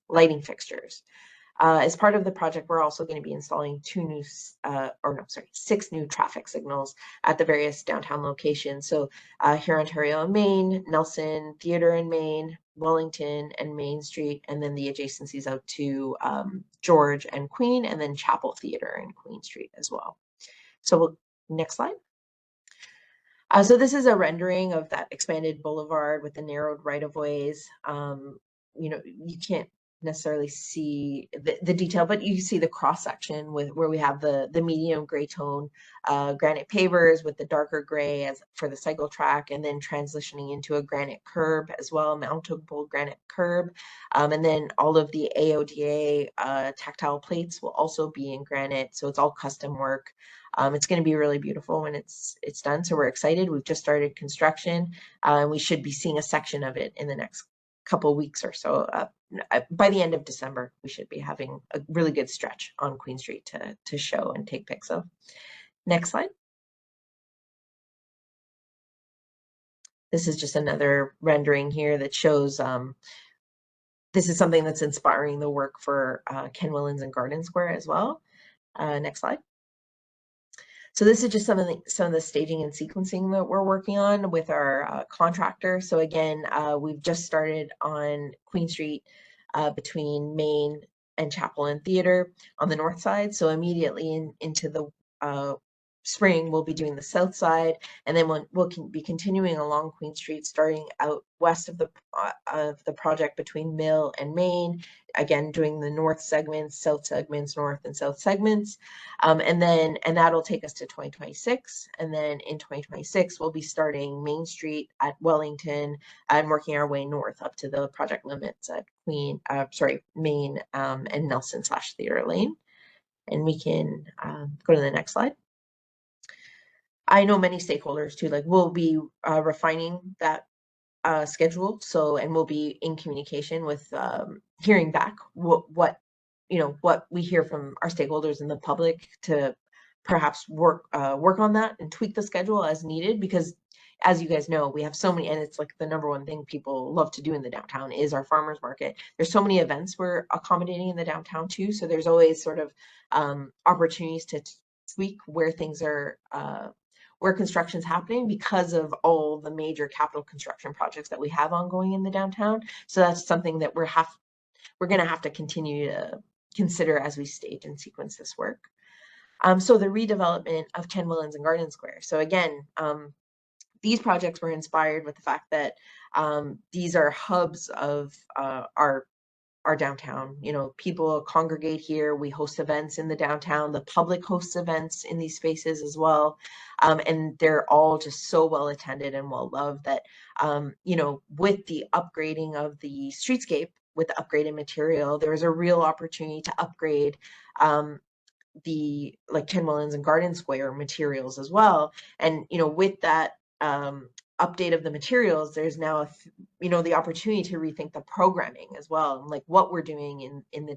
lighting fixtures. As part of the project, we're also going to be installing 6 new traffic signals at the various downtown locations. So here, Ontario and Main, Nelson Theatre and Main, Wellington and Main Street, and then the adjacencies out to George and Queen, and then Chapel Theatre and Queen Street as well. So next slide. So this is a rendering of that expanded boulevard with the narrowed right-of-ways. You know, you can't necessarily see the detail, but you see the cross section with where we have the medium gray tone granite pavers with the darker gray as for the cycle track, and then transitioning into a granite curb as well, mountable granite curb, and then all of the AODA tactile plates will also be in granite, so it's all custom work. It's going to be really beautiful when it's done, so we're excited. We've just started construction, and we should be seeing a section of it in the next couple weeks or so. By the end of December, we should be having a really good stretch on Queen Street to show and take pics of. Next slide. This is just another rendering here that shows this is something that's inspiring the work for Ken Whillans and Garden Square as well. Next slide. So this is just some of the staging and sequencing that we're working on with our contractor. So again, we've just started on Queen Street between Main and Chapel and Theatre on the north side. So immediately into the spring, we'll be doing the south side, and then we'll be continuing along Queen Street, starting out west of the project between Mill and Main. Again, doing the north segments, south segments, north and south segments, and that'll take us to 2026. And then in 2026, we'll be starting Main Street at Wellington and working our way north up to the project limits at Main and Nelson/Theatre Lane. And we can go to the next slide. I know many stakeholders too, like we'll be refining that schedule. So, and we'll be in communication with hearing back what we hear from our stakeholders and the public to perhaps work on that and tweak the schedule as needed, because as you guys know, we have so many, and it's like the number one thing people love to do in the downtown is our farmers market. There's so many events we're accommodating in the downtown too. So there's always sort of opportunities to tweak where things are where construction's happening because of all the major capital construction projects that we have ongoing in the downtown. So that's something that we're going to have to continue to consider as we stage and sequence this work. So the redevelopment of Ken Whillans and Garden Square. So again, these projects were inspired with the fact that these are hubs of our our downtown. You know, people congregate here. We host events in the downtown. The public hosts events in these spaces as well. And they're all just so well attended and well loved that, you know, with the upgrading of the streetscape, with the upgraded material, there's a real opportunity to upgrade the like Ken Mullins and Garden Square materials as well. And, you know, with that update of the materials, there's now you know, the opportunity to rethink the programming as well, and like what we're doing in the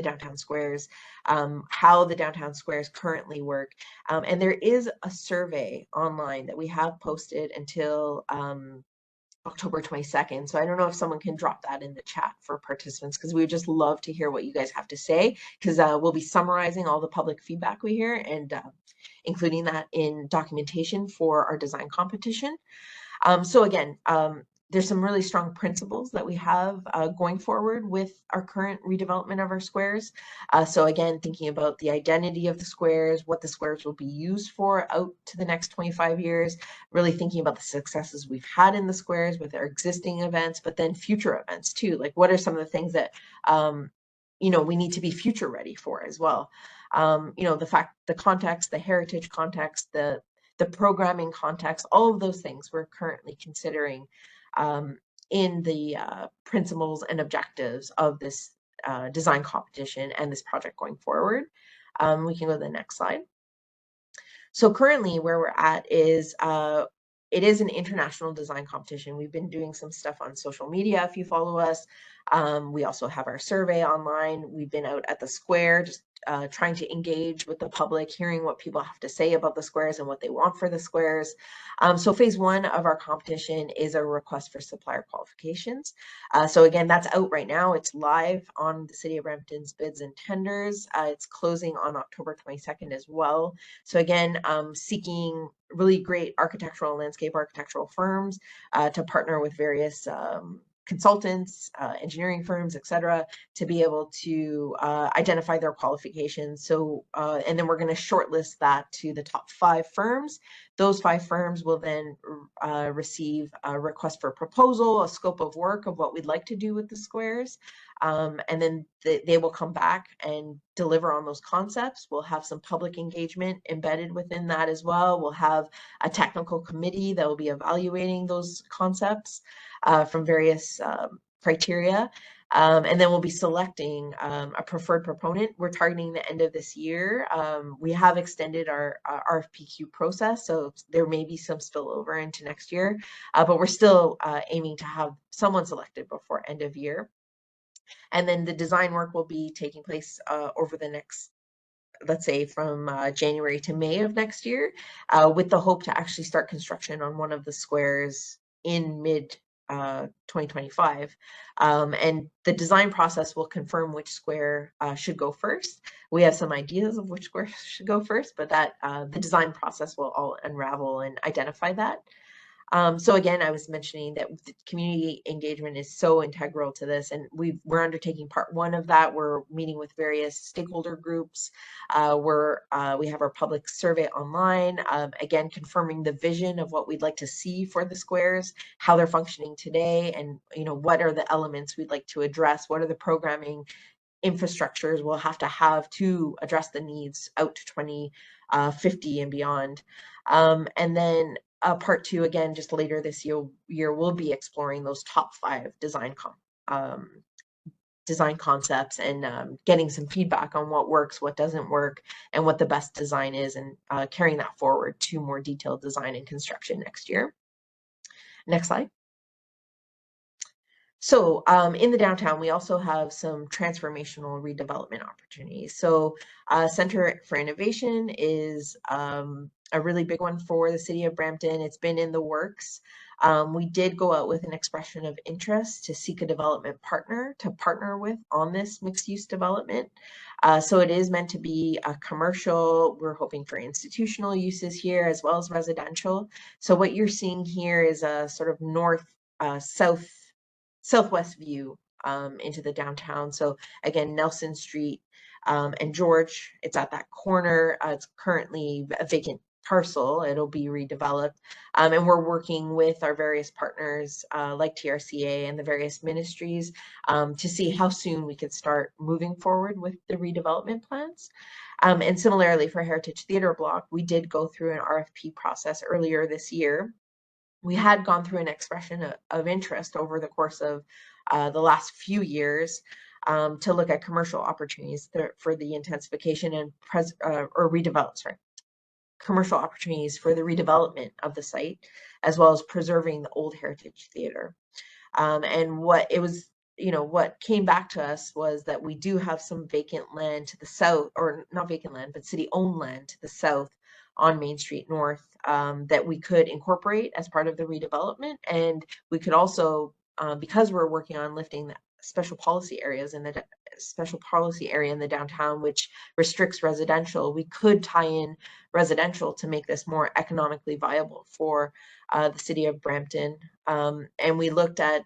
downtown squares, how the downtown squares currently work. And there is a survey online that we have posted until October 22nd. So I don't know if someone can drop that in the chat for participants, because we would just love to hear what you guys have to say, because we'll be summarizing all the public feedback we hear and including that in documentation for our design competition. So again, there's some really strong principles that we have going forward with our current redevelopment of our squares. So again, thinking about the identity of the squares, what the squares will be used for out to the next 25 years, really thinking about the successes we've had in the squares with our existing events, but then future events too. Like, what are some of the things that, you know, we need to be future ready for as well. You know, the context, the heritage context, the programming context, all of those things we're currently considering in the principles and objectives of this design competition and this project going forward. We can go to the next slide. So currently where we're at is it is an international design competition. We've been doing some stuff on social media if you follow us. We also have our survey online. We've been out at the square just trying to engage with the public, hearing what people have to say about the squares and what they want for the squares. So phase one of our competition is a request for supplier qualifications. So again, that's out right now. It's live on the City of Brampton's bids and tenders. It's closing on October 22nd as well. So again, seeking really great architectural and landscape architectural firms to partner with various consultants, engineering firms, etc., to be able to identify their qualifications. So, and then we're going to shortlist that to the top 5 firms. Those 5 firms will then receive a request for proposal, a scope of work of what we'd like to do with the squares. And then they will come back and deliver on those concepts. We'll have some public engagement embedded within that as well. We'll have a technical committee that will be evaluating those concepts from various criteria. And then we'll be selecting a preferred proponent. We're targeting the end of this year. We have extended our RFPQ process, so there may be some spillover into next year, but we're still aiming to have someone selected before end of year. And then the design work will be taking place over the next, let's say, from January to May of next year, with the hope to actually start construction on one of the squares in mid 2025. And the design process will confirm which square should go first. We have some ideas of which square should go first, but that the design process will all unravel and identify that. So again, I was mentioning that community engagement is so integral to this, and we're undertaking part 1 of that. We're meeting with various stakeholder groups. We have our public survey online, again, confirming the vision of what we'd like to see for the squares, how they're functioning today, and what are the elements we'd like to address, what are the programming infrastructures we'll have to address the needs out to 2050 and beyond. And then part 2, again, just later this year, we'll be exploring those top 5 design concepts and getting some feedback on what works, what doesn't work, and what the best design is, and carrying that forward to more detailed design and construction next year. Next slide. So in the downtown, we also have some transformational redevelopment opportunities. So Center for Innovation is a really big one for the City of Brampton. It's been in the works. We did go out with an expression of interest to seek a development partner to partner with on this mixed-use development. So it is meant to be a commercial. We're hoping for institutional uses here as well as residential. So what you're seeing here is a sort of southwest view into the downtown. So again, Nelson Street and George, it's at that corner. It's currently a vacant parcel. It'll be redeveloped. And we're working with our various partners like TRCA and the various ministries to see how soon we could start moving forward with the redevelopment plans. And similarly for Heritage Theatre Block, we did go through an RFP process earlier this year. We had gone through an expression of interest over the course of the last few years to look at commercial opportunities for the intensification and commercial opportunities for the redevelopment of the site, as well as preserving the old Heritage Theatre. And what came back to us was that we do have some vacant land to the south, or not vacant land, but city-owned land to the south on Main Street North that we could incorporate as part of the redevelopment. And we could also, because we're working on lifting the special policy areas in the special policy area in the downtown, which restricts residential, we could tie in residential to make this more economically viable for the city of Brampton. And we looked at,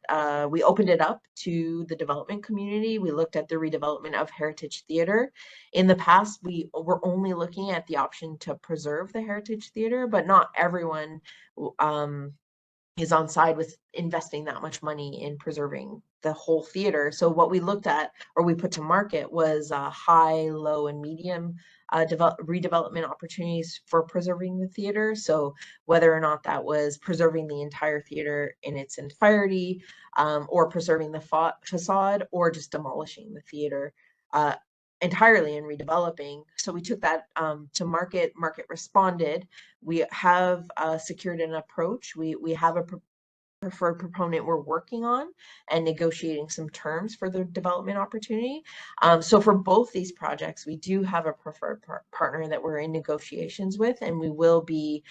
we opened it up to the development community. We looked at the redevelopment of Heritage Theatre. In the past, we were only looking at the option to preserve the Heritage Theatre, but not everyone is on side with investing that much money in preserving the whole theater. So what we looked at, or we put to market, was high, low, and medium redevelopment opportunities for preserving the theater. So whether or not that was preserving the entire theater in its entirety, or preserving the facade, or just demolishing the theater entirely and redeveloping. So we took that to market. Market responded. We have secured an approach. We have a preferred proponent we're working on and negotiating some terms for the development opportunity. So for both these projects, we do have a preferred partner that we're in negotiations with, and we will be,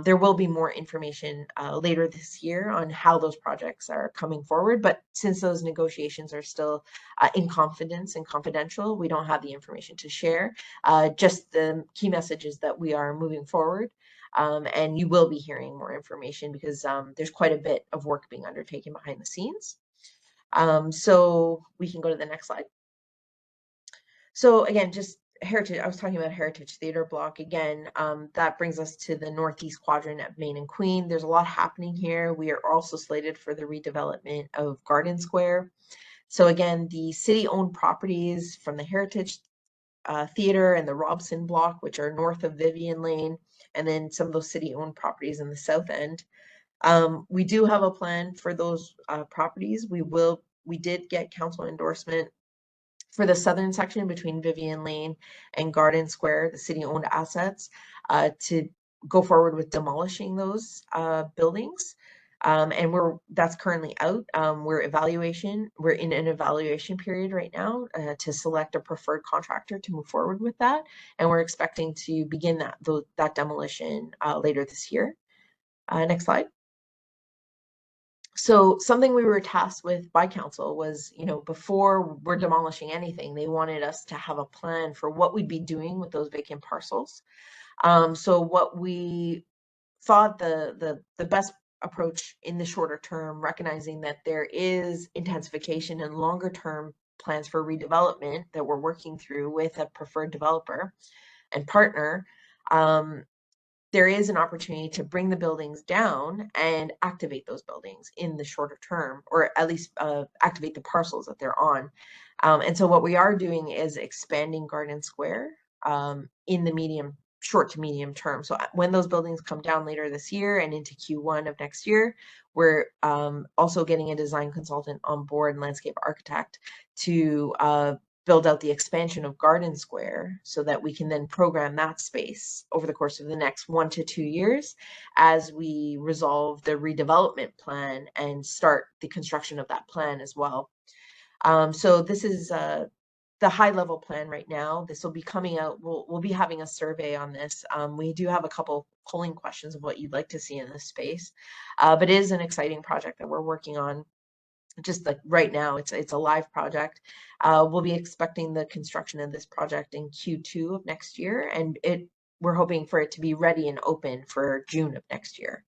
there will be more information later this year on how those projects are coming forward. But since those negotiations are still in confidence and confidential, we don't have the information to share. Just the key message is that we are moving forward. And you will be hearing more information because there's quite a bit of work being undertaken behind the scenes. So we can go to the next slide. So again, just Heritage, I was talking about Heritage Theatre Block again. That brings us to the northeast quadrant at Main and Queen. There's a lot happening here. We are also slated for the redevelopment of Garden Square. So again, the city-owned properties from the Heritage Theatre and the Robson Block, which are north of Vivian Lane, and then some of those city-owned properties in the south end. We do have a plan for those properties. We did get council endorsement for the southern section between Vivian Lane and Garden Square, the city-owned assets, to go forward with demolishing those buildings. And that's currently out. We're in an evaluation period right now to select a preferred contractor to move forward with that. And we're expecting to begin that demolition later this year. Next slide. So something we were tasked with by council was, before we're demolishing anything, they wanted us to have a plan for what we'd be doing with those vacant parcels. So what we thought the best approach in the shorter term, recognizing that there is intensification and longer term plans for redevelopment that we're working through with a preferred developer and partner, there is an opportunity to bring the buildings down and activate those buildings in the shorter term, or at least activate the parcels that they're on. And so what we are doing is expanding Garden Square in the short to medium term. So when those buildings come down later this year and into Q1 of next year, we're also getting a design consultant on board and landscape architect to build out the expansion of Garden Square so that we can then program that space over the course of the next 1 to 2 years as we resolve the redevelopment plan and start the construction of that plan as well. So this is the high level plan right now. This will be coming out. We'll be having a survey on this. We do have a couple polling questions of what you'd like to see in this space, but it is an exciting project that we're working on. Just like right now, it's a live project. We'll be expecting the construction of this project in Q2 of next year, and we're hoping for it to be ready and open for June of next year.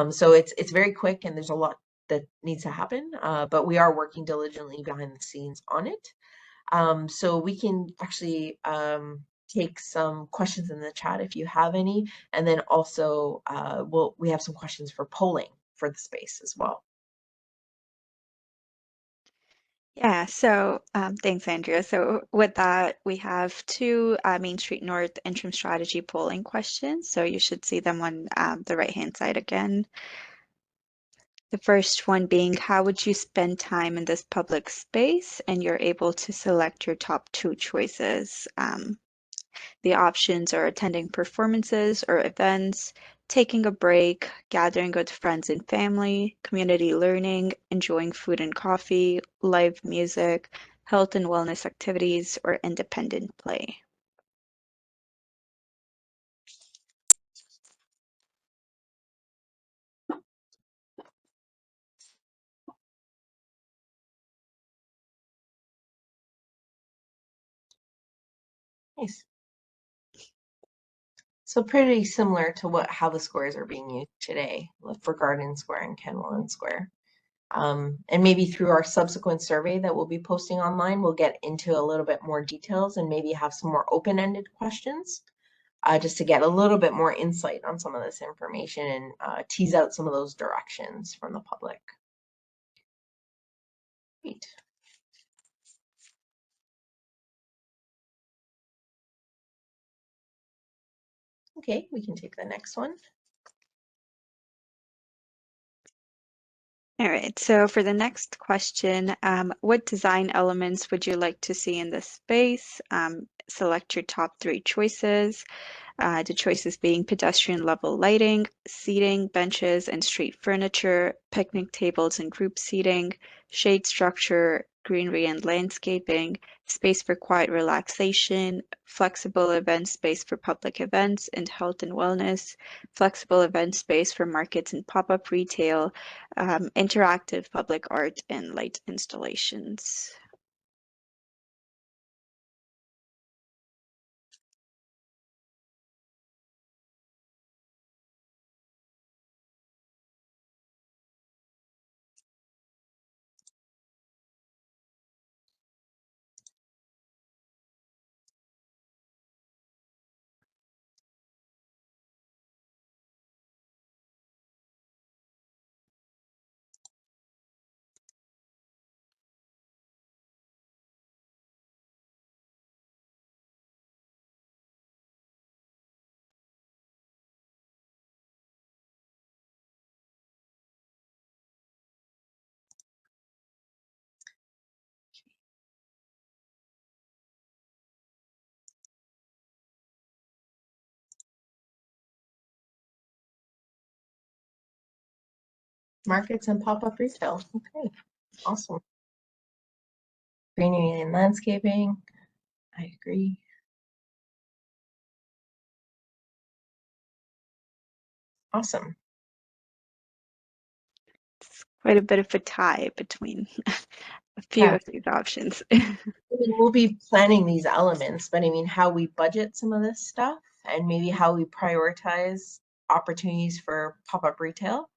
So it's very quick, and there's a lot that needs to happen, but we are working diligently behind the scenes on it. So we can actually take some questions in the chat if you have any, and then also we have some questions for polling for the space as well. Yeah, so thanks, Andrea. So with that, we have two Main Street North interim strategy polling questions. So you should see them on the right-hand side again. The first one being, how would you spend time in this public space? And you're able to select your top two choices. The options are attending performances or events, taking a break, gathering with friends and family, community learning, enjoying food and coffee, live music, health and wellness activities, or independent play. Nice. So pretty similar to how the squares are being used today for Garden Square and Kenwillen Square. And maybe through our subsequent survey that we'll be posting online, we'll get into a little bit more details and maybe have some more open-ended questions just to get a little bit more insight on some of this information and tease out some of those directions from the public. Great. Okay, we can take the next one. All right, so for the next question, what design elements would you like to see in this space? Select your top three choices. The choices being pedestrian level lighting, seating, benches, and street furniture, picnic tables and group seating, shade structure, greenery and landscaping, space for quiet relaxation, flexible event space for public events and health and wellness, flexible event space for markets and pop-up retail, interactive public art, and light installations. Markets and pop-up retail. Okay, awesome. Greenery and landscaping. I agree. Awesome. It's quite a bit of a tie between a few Yeah. of these options. We'll be planning these elements, but I mean, how we budget some of this stuff and maybe how we prioritize opportunities for pop-up retail.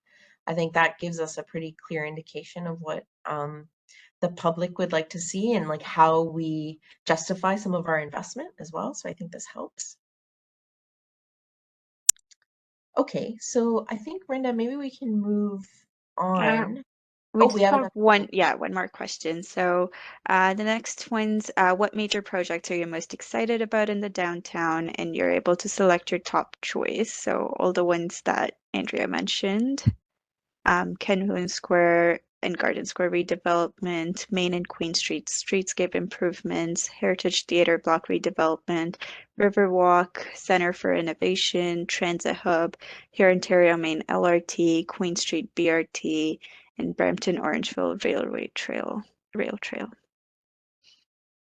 I think that gives us a pretty clear indication of what the public would like to see and like how we justify some of our investment as well. So I think this helps. Okay, so I think Brenda, maybe we can move on. We Oh, just we have have another. one more question. So the next one's what major projects are you most excited about in the downtown? And you're able to select your top choice. So all the ones that Andrea mentioned, Kenwillen Square and Garden Square redevelopment, Main and Queen Street streetscape improvements, Heritage Theater block redevelopment, Riverwalk, Center for Innovation, Transit Hub, here Ontario Main LRT, Queen Street BRT, and Brampton Orangeville Rail Trail.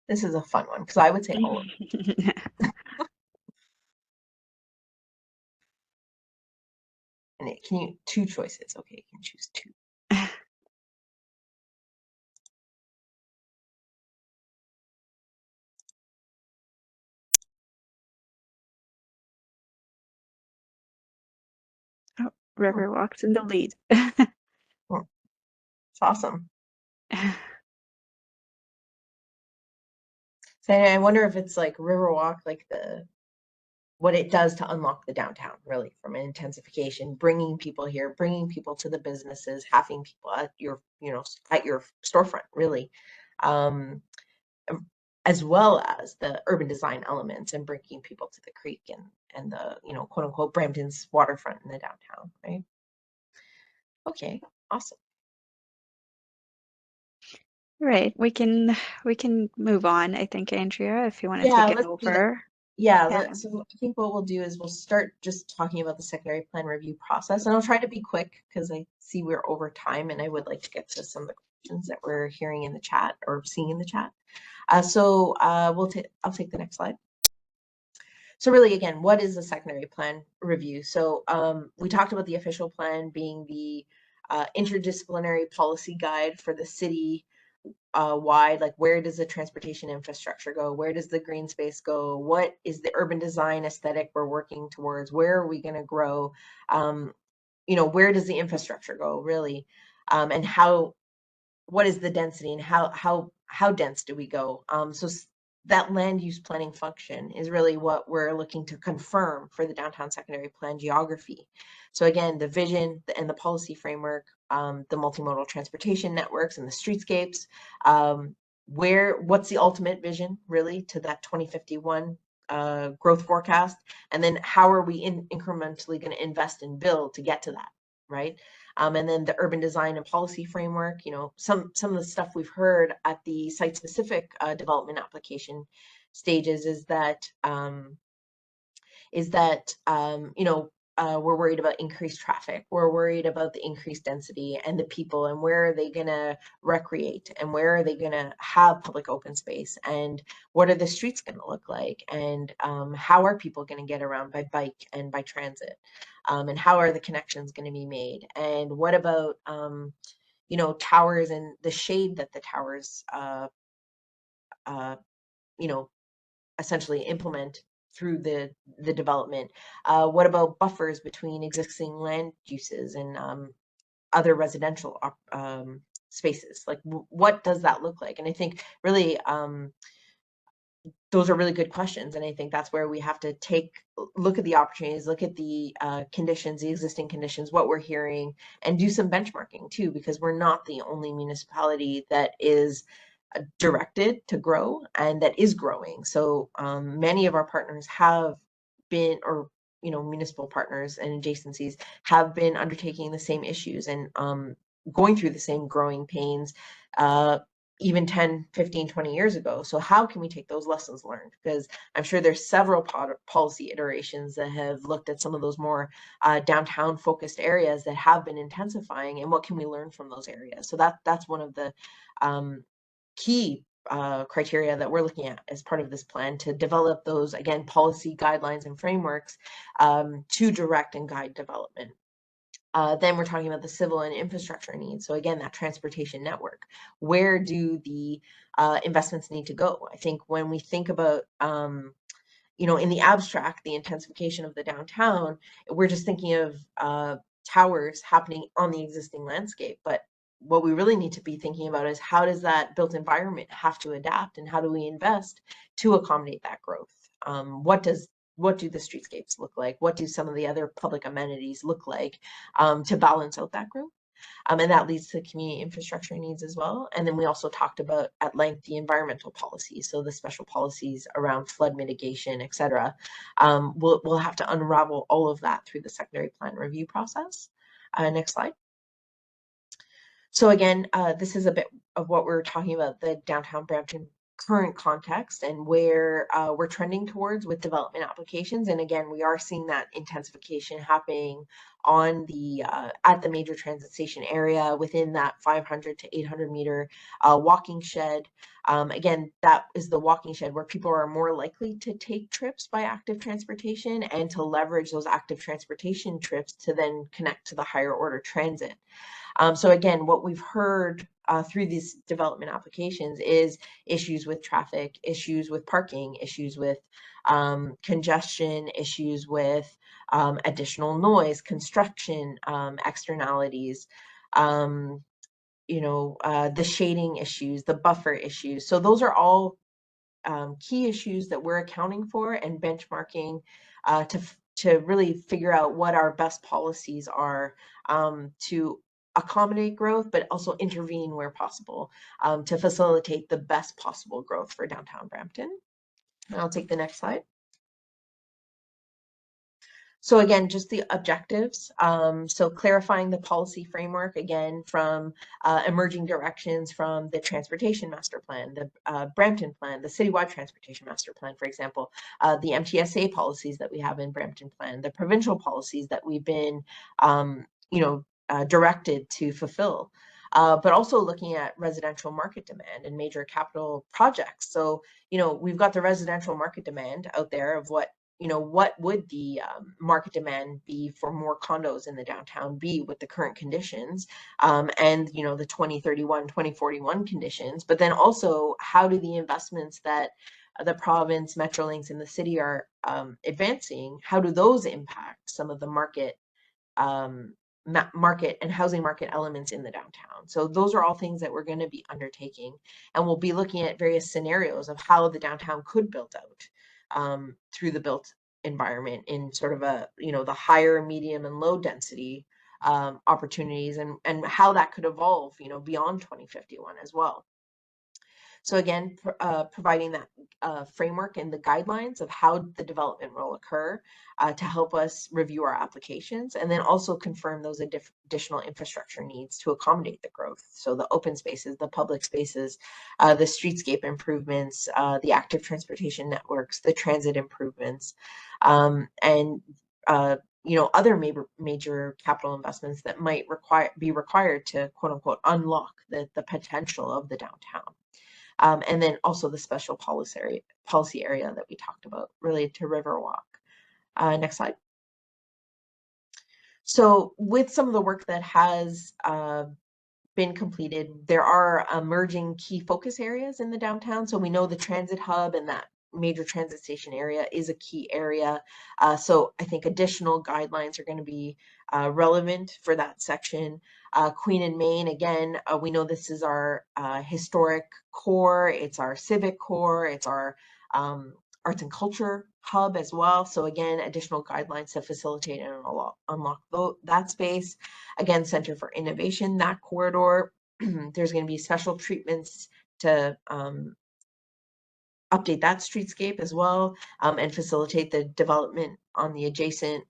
This is a fun one because I would say all of them. And can you two choices? Okay, you can choose two. Riverwalk's in the lead. It's awesome. And I wonder if it's like Riverwalk, like what it does to unlock the downtown, really, from an intensification, bringing people here, bringing people to the businesses, having people at your, at your storefront, really, as well as the urban design elements and bringing people to the creek and the, quote unquote, Brampton's waterfront in the downtown, right? Okay, awesome. Right. We can move on, I think, Andrea, if you want to Yeah, take it let's do that. over. Yeah, Yeah. so I think what we'll do is we'll start just talking about the secondary plan review process, and I'll try to be quick because I see we're over time and I would like to get to some of the questions that we're hearing in the chat or seeing in the chat. I'll take the next slide. So really, again, what is a secondary plan review? So we talked about the official plan being the interdisciplinary policy guide for the city wide, like where does the transportation infrastructure go? Where does the green space go? What is the urban design aesthetic we're working towards? Where are we going to grow? Where does the infrastructure go really? And what is the density and how dense do we go? So that land use planning function is really what we're looking to confirm for the downtown secondary plan geography. So again, the vision and the policy framework, the multimodal transportation networks and the streetscapes, what's the ultimate vision really to that 2051 growth forecast, and then how are we incrementally going to invest and build to get to that, right? And then the urban design and policy framework, some of the stuff we've heard at the site-specific development application stages is that we're worried about increased traffic. We're worried about the increased density and the people, and where are they going to recreate, and where are they going to have public open space, and what are the streets going to look like, and how are people going to get around by bike and by transit, and how are the connections going to be made, and what about towers and the shade that the towers essentially implement through the development. What about buffers between existing land uses and other residential spaces? Like, what does that look like? And I think really those are really good questions, and I think that's where we have to look at the opportunities, look at the conditions, the existing conditions, what we're hearing, and do some benchmarking too, because we're not the only municipality that is directed to grow and that is growing. So many of our partners have been, or municipal partners and adjacencies have been undertaking the same issues and going through the same growing pains even 10, 15, 20 years ago. So how can we take those lessons learned? Because I'm sure there's several policy iterations that have looked at some of those more downtown focused areas that have been intensifying, and what can we learn from those areas? So that's one of the key criteria that we're looking at as part of this plan, to develop those, again, policy guidelines and frameworks to direct and guide development. Then we're talking about the civil and infrastructure needs. So again, that transportation network, where do the investments need to go? I think when we think about in the abstract, the intensification of the downtown, we're just thinking of towers happening on the existing landscape. But what we really need to be thinking about is, how does that built environment have to adapt, and how do we invest to accommodate that growth? What do the streetscapes look like? What do some of the other public amenities look like to balance out that growth? And that leads to community infrastructure needs as well. And then we also talked about at length the environmental policies, so the special policies around flood mitigation, et cetera. We'll have to unravel all of that through the secondary plan review process. Next slide. So again, this is a bit of what we're talking about, the downtown Brampton current context and where we're trending towards with development applications. And again, we are seeing that intensification happening on the at the major transit station area within that 500 to 800 meter walking shed. Again, that is the walking shed where people are more likely to take trips by active transportation and to leverage those active transportation trips to then connect to the higher order transit. So again, what we've heard through these development applications is issues with traffic, issues with parking, issues with congestion, issues with additional noise, construction externalities, the shading issues, the buffer issues. So those are all key issues that we're accounting for and benchmarking to really figure out what our best policies are to accommodate growth, but also intervene where possible to facilitate the best possible growth for downtown Brampton. And I'll take the next slide. So again, just the objectives. So clarifying the policy framework, again, from emerging directions from the Transportation Master Plan, the Brampton Plan, the Citywide Transportation Master Plan, for example, the MTSA policies that we have in Brampton Plan, the provincial policies that we've been, directed to fulfill. But also looking at residential market demand and major capital projects. So, we've got the residential market demand out there of what would the market demand be for more condos in the downtown be with the current conditions and, the 2031, 2041 conditions, but then also how do the investments that the province, Metrolinx, and the city are advancing, how do those impact some of the market and housing market elements in the downtown? So those are all things that we're going to be undertaking, and we'll be looking at various scenarios of how the downtown could build out through the built environment in sort of the higher, medium, and low density opportunities, and how that could evolve, beyond 2051 as well. So again, providing that framework and the guidelines of how the development will occur to help us review our applications, and then also confirm those additional infrastructure needs to accommodate the growth. So the open spaces, the public spaces, the streetscape improvements, the active transportation networks, the transit improvements, and other major capital investments that might be required to quote unquote unlock the potential of the downtown. And then also the special policy area that we talked about related to Riverwalk. Next slide. So with some of the work that has been completed, there are emerging key focus areas in the downtown. So we know the transit hub and that major transit station area is a key area. So I think additional guidelines are going to be relevant for that section. Queen and Main, again, we know this is our historic core, it's our civic core, it's our arts and culture hub as well. So again, additional guidelines to facilitate and unlock that space. Again, Center for Innovation, that corridor, there's going to be special treatments to update that streetscape as well, and facilitate the development on the adjacent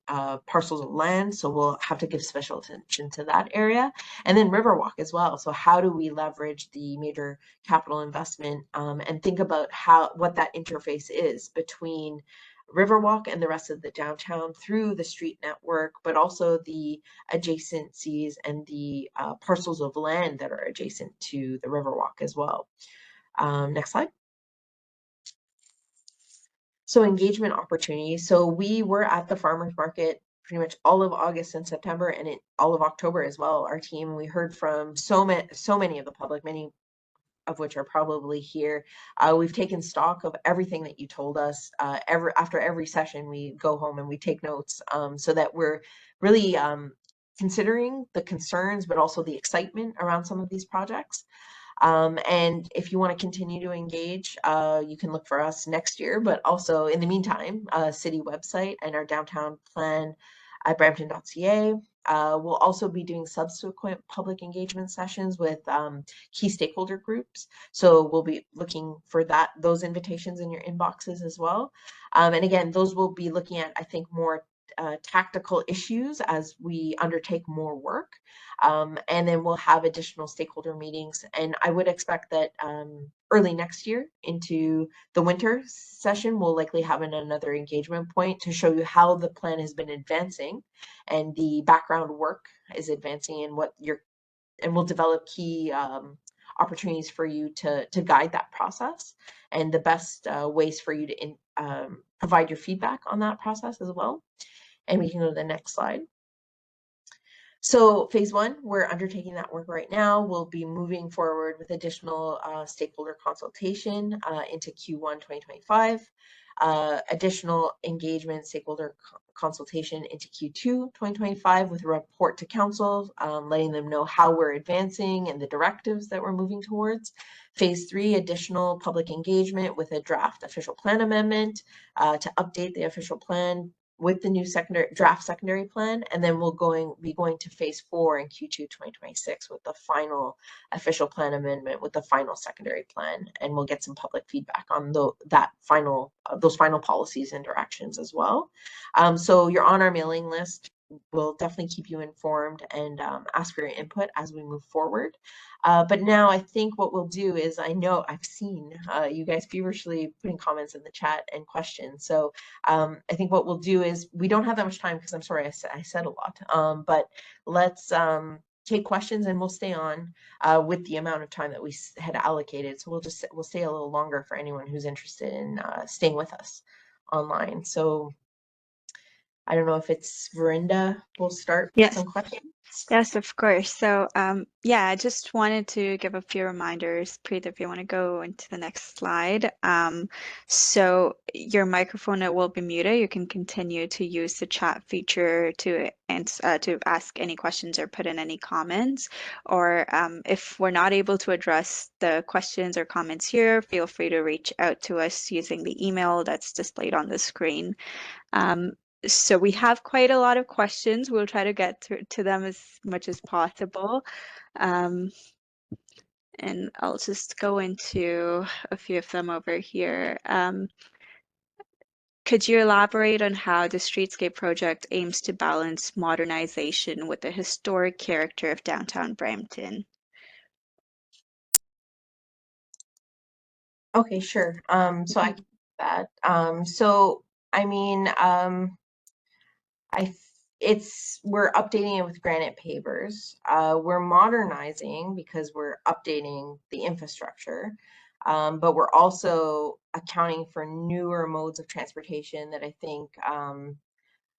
parcels of land. So we'll have to give special attention to that area. And then Riverwalk as well. So how do we leverage the major capital investment and think about what that interface is between Riverwalk and the rest of the downtown through the street network, but also the adjacencies and the parcels of land that are adjacent to the Riverwalk as well. Next slide. So engagement opportunities. So we were at the farmers market pretty much all of August and September, and all of October as well. Our team, we heard from so many of the public, many of which are probably here. We've taken stock of everything that you told us. After every session, we go home and we take notes so that we're really considering the concerns, but also the excitement around some of these projects. And if you want to continue to engage, you can look for us next year, but also in the meantime, city website and our downtown plan at brampton.ca. We'll also be doing subsequent public engagement sessions with key stakeholder groups. So we'll be looking for those invitations in your inboxes as well. And again, those will be looking at, I think, more tactical issues as we undertake more work. And then we'll have additional stakeholder meetings. And I would expect that early next year into the winter session, we'll likely have another engagement point to show you how the plan has been advancing and the background work is advancing and we'll develop key opportunities for you to guide that process and the best ways for you to provide your feedback on that process as well. And we can go to the next slide. So phase one, we're undertaking that work right now. We'll be moving forward with additional stakeholder consultation into Q1 2025. additional engagement, stakeholder consultation into Q2 2025 with a report to council, letting them know how we're advancing and the directives that we're moving towards. Phase 3, additional public engagement with a draft official plan amendment to update the official plan with the new draft secondary plan, and then we'll be going to phase 4 in Q2 2026 with the final official plan amendment with the final secondary plan, and we'll get some public feedback on those final policies and directions as well. So you're on our mailing list. We'll definitely keep you informed and ask for your input as we move forward. But now I think what we'll do is, I know I've seen you guys feverishly putting comments in the chat and questions. So I think what we'll do is, we don't have that much time because I'm sorry I said a lot, but let's take questions and we'll stay on with the amount of time that we had allocated. So we'll stay a little longer for anyone who's interested in staying with us online. So I don't know if it's Verinda will start with some questions. Yes, of course. So, yeah, I just wanted to give a few reminders. Preet, if you want to go into the next slide. So your microphone, it will be muted. You can continue to use the chat feature to ask any questions or put in any comments. Or if we're not able to address the questions or comments here, feel free to reach out to us using the email that's displayed on the screen. So we have quite a lot of questions. We'll try to get to them as much as possible. And I'll just go into a few of them over here. Could you elaborate on how the Streetscape project aims to balance modernization with the historic character of downtown Brampton? Okay, sure. So I can do that. So I mean, we're updating it with granite pavers. We're modernizing because we're updating the infrastructure, but we're also accounting for newer modes of transportation that I think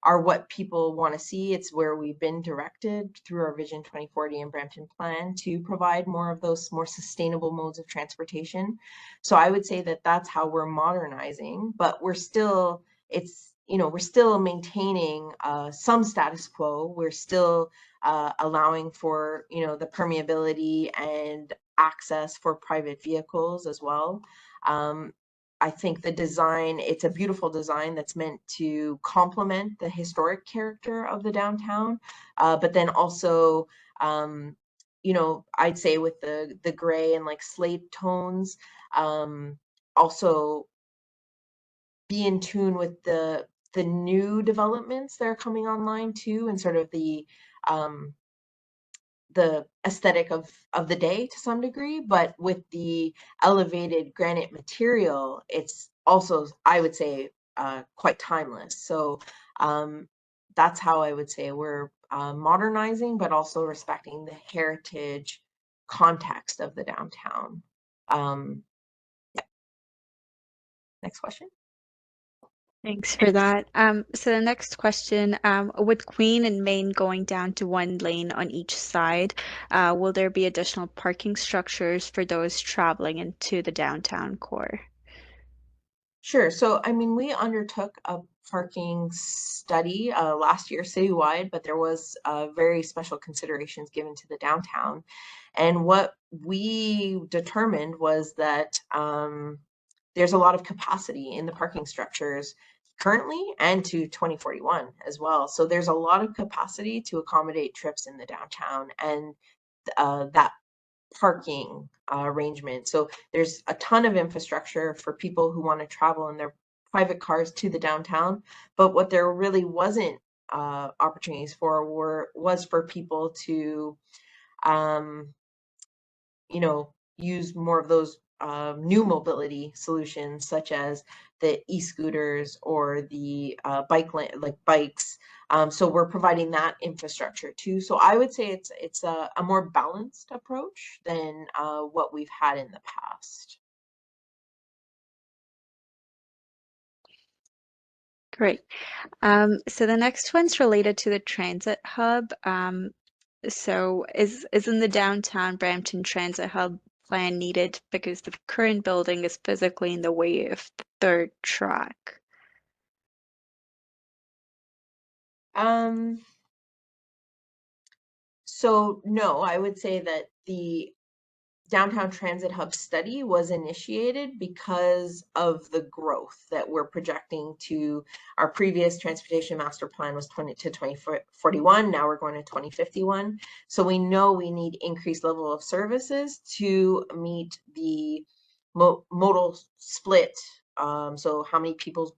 are what people want to see. It's where we've been directed through our Vision 2040 and Brampton Plan to provide more of those more sustainable modes of transportation. So I would say that that's how we're modernizing, but we're still, we're still maintaining some status quo. We're still allowing for, the permeability and access for private vehicles as well. I think the design, it's a beautiful design that's meant to complement the historic character of the downtown, but then also, I'd say with the gray and like slate tones, also be in tune with the new developments that are coming online too, and sort of the aesthetic of the day to some degree, but with the elevated granite material, it's also, I would say, quite timeless. So that's how I would say we're modernizing, but also respecting the heritage context of the downtown. Yeah. Next question. Thanks for that. So the next question, with Queen and Main going down to one lane on each side, will there be additional parking structures for those traveling into the downtown core? Sure. So, I mean, we undertook a parking study last year citywide, but there was very special considerations given to the downtown. And what we determined was that there's a lot of capacity in the parking structures currently and to 2041 as well. So there's a lot of capacity to accommodate trips in the downtown and that parking arrangement. So there's a ton of infrastructure for people who want to travel in their private cars to the downtown, but what there really wasn't opportunities for was for people to use more of those new mobility solutions, such as the e-scooters or the bikes. So we're providing that infrastructure too. So I would say it's a more balanced approach than what we've had in the past. Great. So the next one's related to the transit hub. So isn't the downtown Brampton Transit Hub plan needed because the current building is physically in the way of third track? So no, I would say that the Downtown Transit Hub study was initiated because of the growth that we're projecting to. Our previous transportation master plan was 2041. Now we're going to 2051. So we know we need increased level of services to meet the modal split. So how many people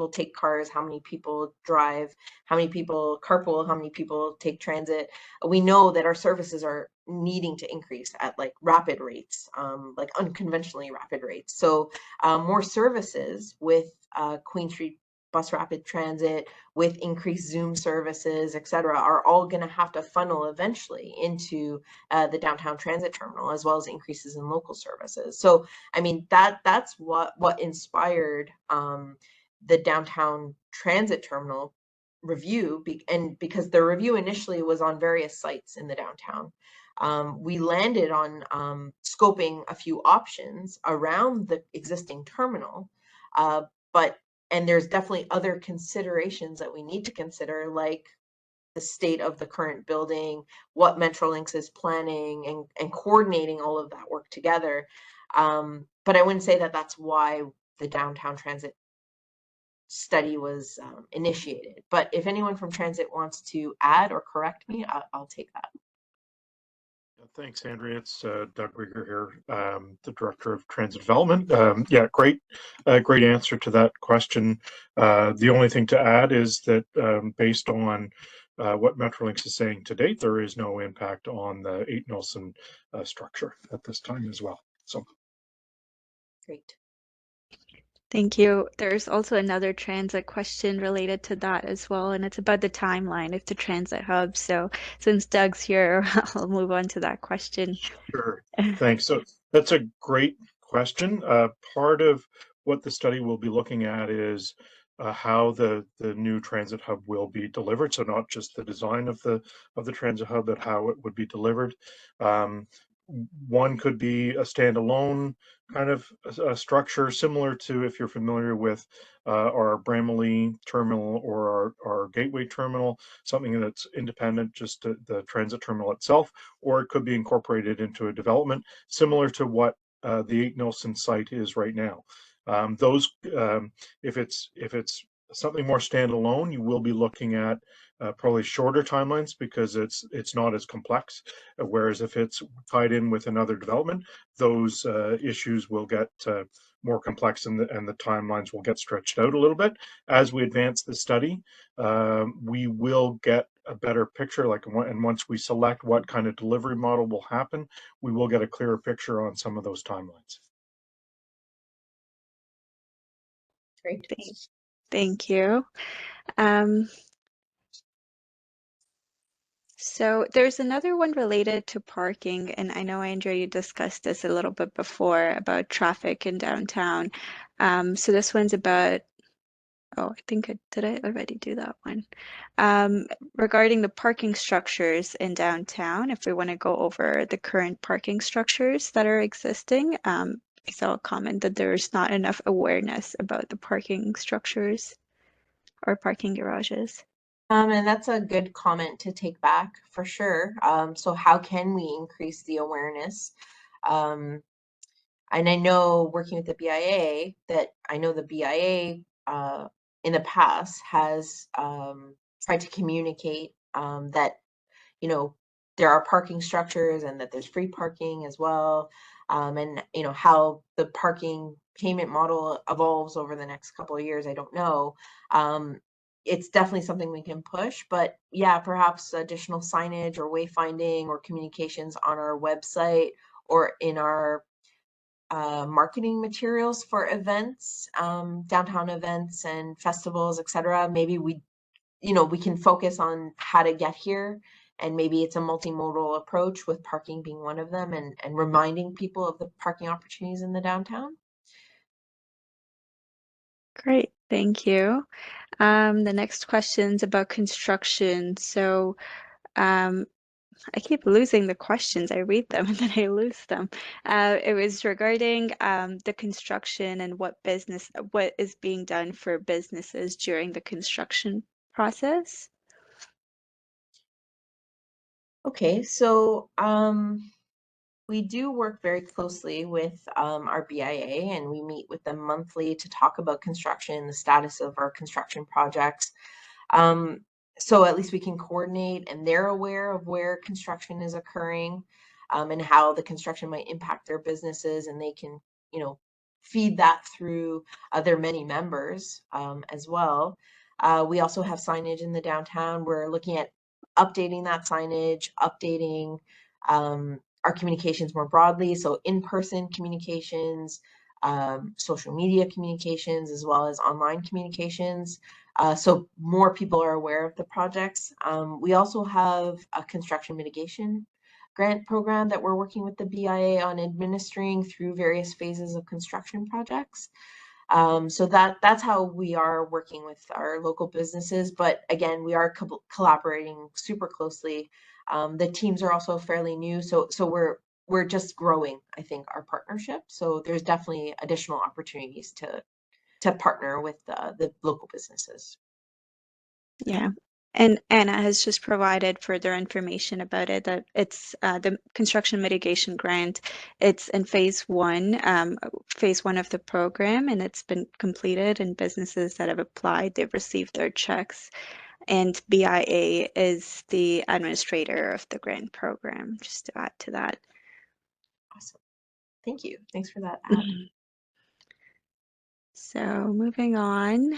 take cars, how many people drive, how many people carpool, how many people take transit. We know that our services are needing to increase at like rapid rates, like unconventionally rapid rates. So more services with Queen Street Bus Rapid Transit, with increased Zoom services, et cetera, are all going to have to funnel eventually into the downtown transit terminal, as well as increases in local services. So, I mean, that's what inspired the downtown transit terminal review, and because the review initially was on various sites in the downtown. We landed on scoping a few options around the existing terminal, and there's definitely other considerations that we need to consider, like the state of the current building, what Metrolinx is planning, and coordinating all of that work together. But I wouldn't say that that's why the downtown transit study was initiated. But if anyone from transit wants to add or correct me, I'll take that. Thanks, Andrea. It's Doug Rieger here, the Director of Transit Development. Yeah, great answer to that question. The only thing to add is that based on what Metrolinx is saying to date, there is no impact on the 8 Nelson structure at this time as well. So, great. Thank you. There's also another transit question related to that as well, and it's about the timeline of the transit hub. So since Doug's here, I'll move on to that question. Sure. Thanks. So that's a great question. Part of what the study will be looking at is how the new transit hub will be delivered. So not just the design of the transit hub, but how it would be delivered. One could be a standalone kind of a structure, similar to, if you're familiar with our Bramalea terminal or our Gateway terminal, something that's independent, just the transit terminal itself, or it could be incorporated into a development similar to what the 8 Nelson site is right now. If it's something more standalone, you will be looking at probably shorter timelines because it's not as complex. Whereas if it's tied in with another development, those issues will get more complex, and the timelines will get stretched out a little bit. As we advance the study, we will get a better picture. And once we select what kind of delivery model will happen, we will get a clearer picture on some of those timelines. Great. Thank you. So there's another one related to parking, and I know, Andrea, you discussed this a little bit before about traffic in downtown. So this one's about, oh, did I already do that one? Regarding the parking structures in downtown, if we want to go over the current parking structures that are existing, I saw a comment that there's not enough awareness about the parking structures or parking garages. And that's a good comment to take back for sure. So how can we increase the awareness? And I know, working with the BIA, that I know the BIA in the past has tried to communicate that, you know, there are parking structures and that there's free parking as well. And, you know, how the parking payment model evolves over the next couple of years, I don't know. It's definitely something we can push, but yeah, perhaps additional signage or wayfinding or communications on our website or in our marketing materials for events, downtown events and festivals, etc. Maybe we can focus on how to get here, and maybe it's a multimodal approach with parking being one of them, and reminding people of the parking opportunities in the downtown. Great, thank you. The next question's about construction. So I keep losing the questions. I read them and then I lose them. It was regarding the construction and what is being done for businesses during the construction process. Okay, so we do work very closely with our BIA, and we meet with them monthly to talk about construction, the status of our construction projects. So at least we can coordinate, and they're aware of where construction is occurring, and how the construction might impact their businesses, and they can, you know, feed that through their many members as well. We also have signage in the downtown. We're looking at updating that signage, updating our communications more broadly. So in-person communications, social media communications, as well as online communications. So more people are aware of the projects. We also have a construction mitigation grant program that we're working with the BIA on administering through various phases of construction projects. So that's how we are working with our local businesses. But again, we are collaborating super closely. The teams are also fairly new, so we're just growing, I think, our partnership. So there's definitely additional opportunities to partner with the local businesses. Yeah. And Anna has just provided further information about it, that it's the construction mitigation grant. It's in phase one of the program, and it's been completed, and businesses that have applied, they've received their checks. And BIA is the administrator of the grant program, just to add to that. Awesome. Thank you. Thanks for that add. So moving on.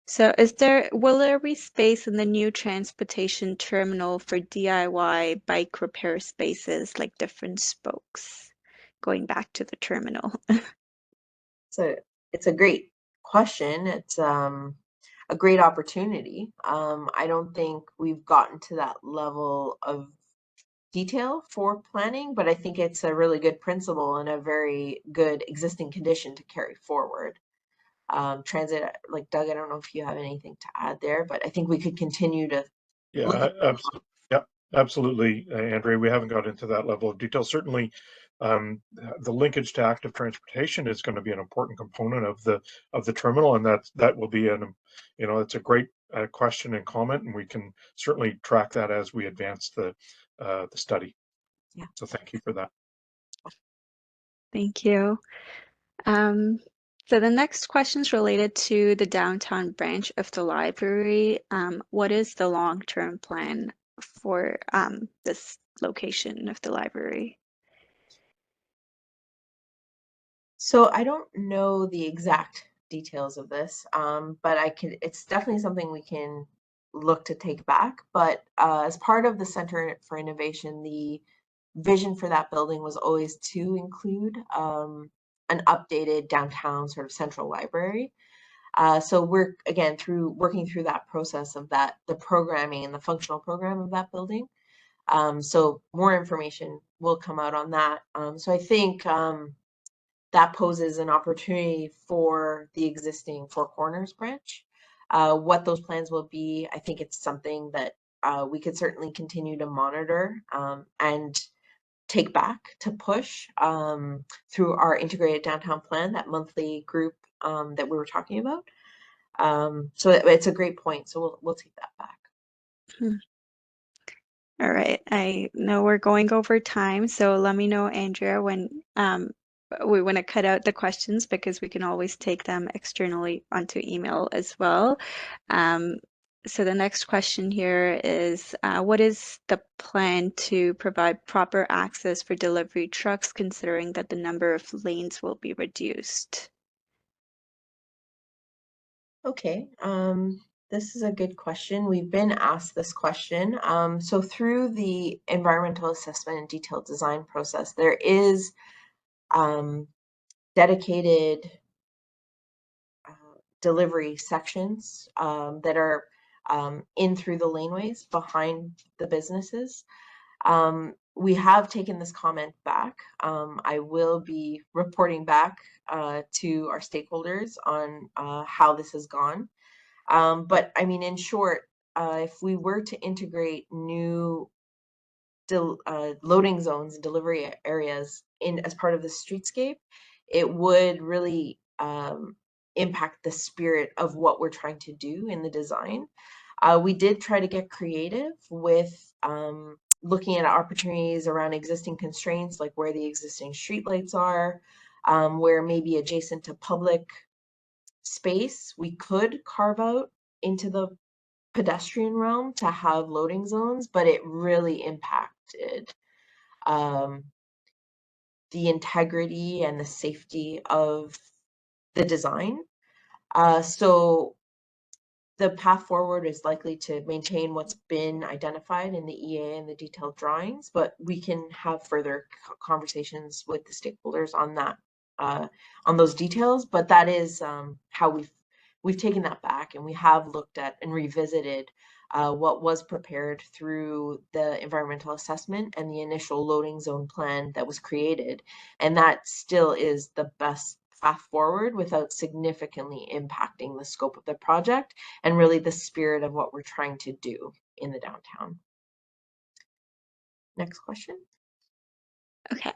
So will there be space in the new transportation terminal for DIY bike repair spaces, like different spokes, going back to the terminal? So it's a great question. It's a great opportunity. I don't think we've gotten to that level of detail for planning, but I think it's a really good principle and a very good existing condition to carry forward. Transit, like Doug, I don't know if you have anything to add there, but I think we could continue to look Yeah, at absolutely, Andrea. We haven't got into that level of detail. Certainly, the linkage to active transportation is going to be an important component of the terminal, and that will be it's a great question and comment, and we can certainly track that as we advance the study. Yeah. So thank you for that. Thank you. So the next question is related to the downtown branch of the library. What is the long-term plan for this location of the library? So I don't know the exact details of this, but it's definitely something we can look to take back. But as part of the Center for Innovation, the vision for that building was always to include an updated downtown sort of central library. So we're, again, working through that process of the programming and the functional program of that building. So more information will come out on that. So I think that poses an opportunity for the existing Four Corners branch. What those plans will be, I think it's something that we could certainly continue to monitor and take back to push through our integrated downtown plan, that monthly group that we were talking about. So it's a great point. So we'll take that back. All right, I know we're going over time, so let me know, Andrea, when we want to cut out the questions, because we can always take them externally onto email as well. So the next question here is, what is the plan to provide proper access for delivery trucks, considering that the number of lanes will be reduced? Okay, this is a good question. We've been asked this question. So through the environmental assessment and detailed design process, there is dedicated delivery sections that are in through the laneways behind the businesses. We have taken this comment back. I will be reporting back to our stakeholders on how this has gone. But I mean, in short, if we were to integrate new loading zones and delivery areas in as part of the streetscape, it would really impact the spirit of what we're trying to do in the design. We did try to get creative with looking at opportunities around existing constraints, like where the existing streetlights are, where maybe adjacent to public space we could carve out into the pedestrian realm to have loading zones, but it really impacted the integrity and the safety of the design. So the path forward is likely to maintain what's been identified in the EA and the detailed drawings, but we can have further conversations with the stakeholders on that, on those details. But that is how we've taken that back, and we have looked at and revisited what was prepared through the environmental assessment and the initial loading zone plan that was created, and that still is the best path forward without significantly impacting the scope of the project and really the spirit of what we're trying to do in the downtown. Next question. Okay.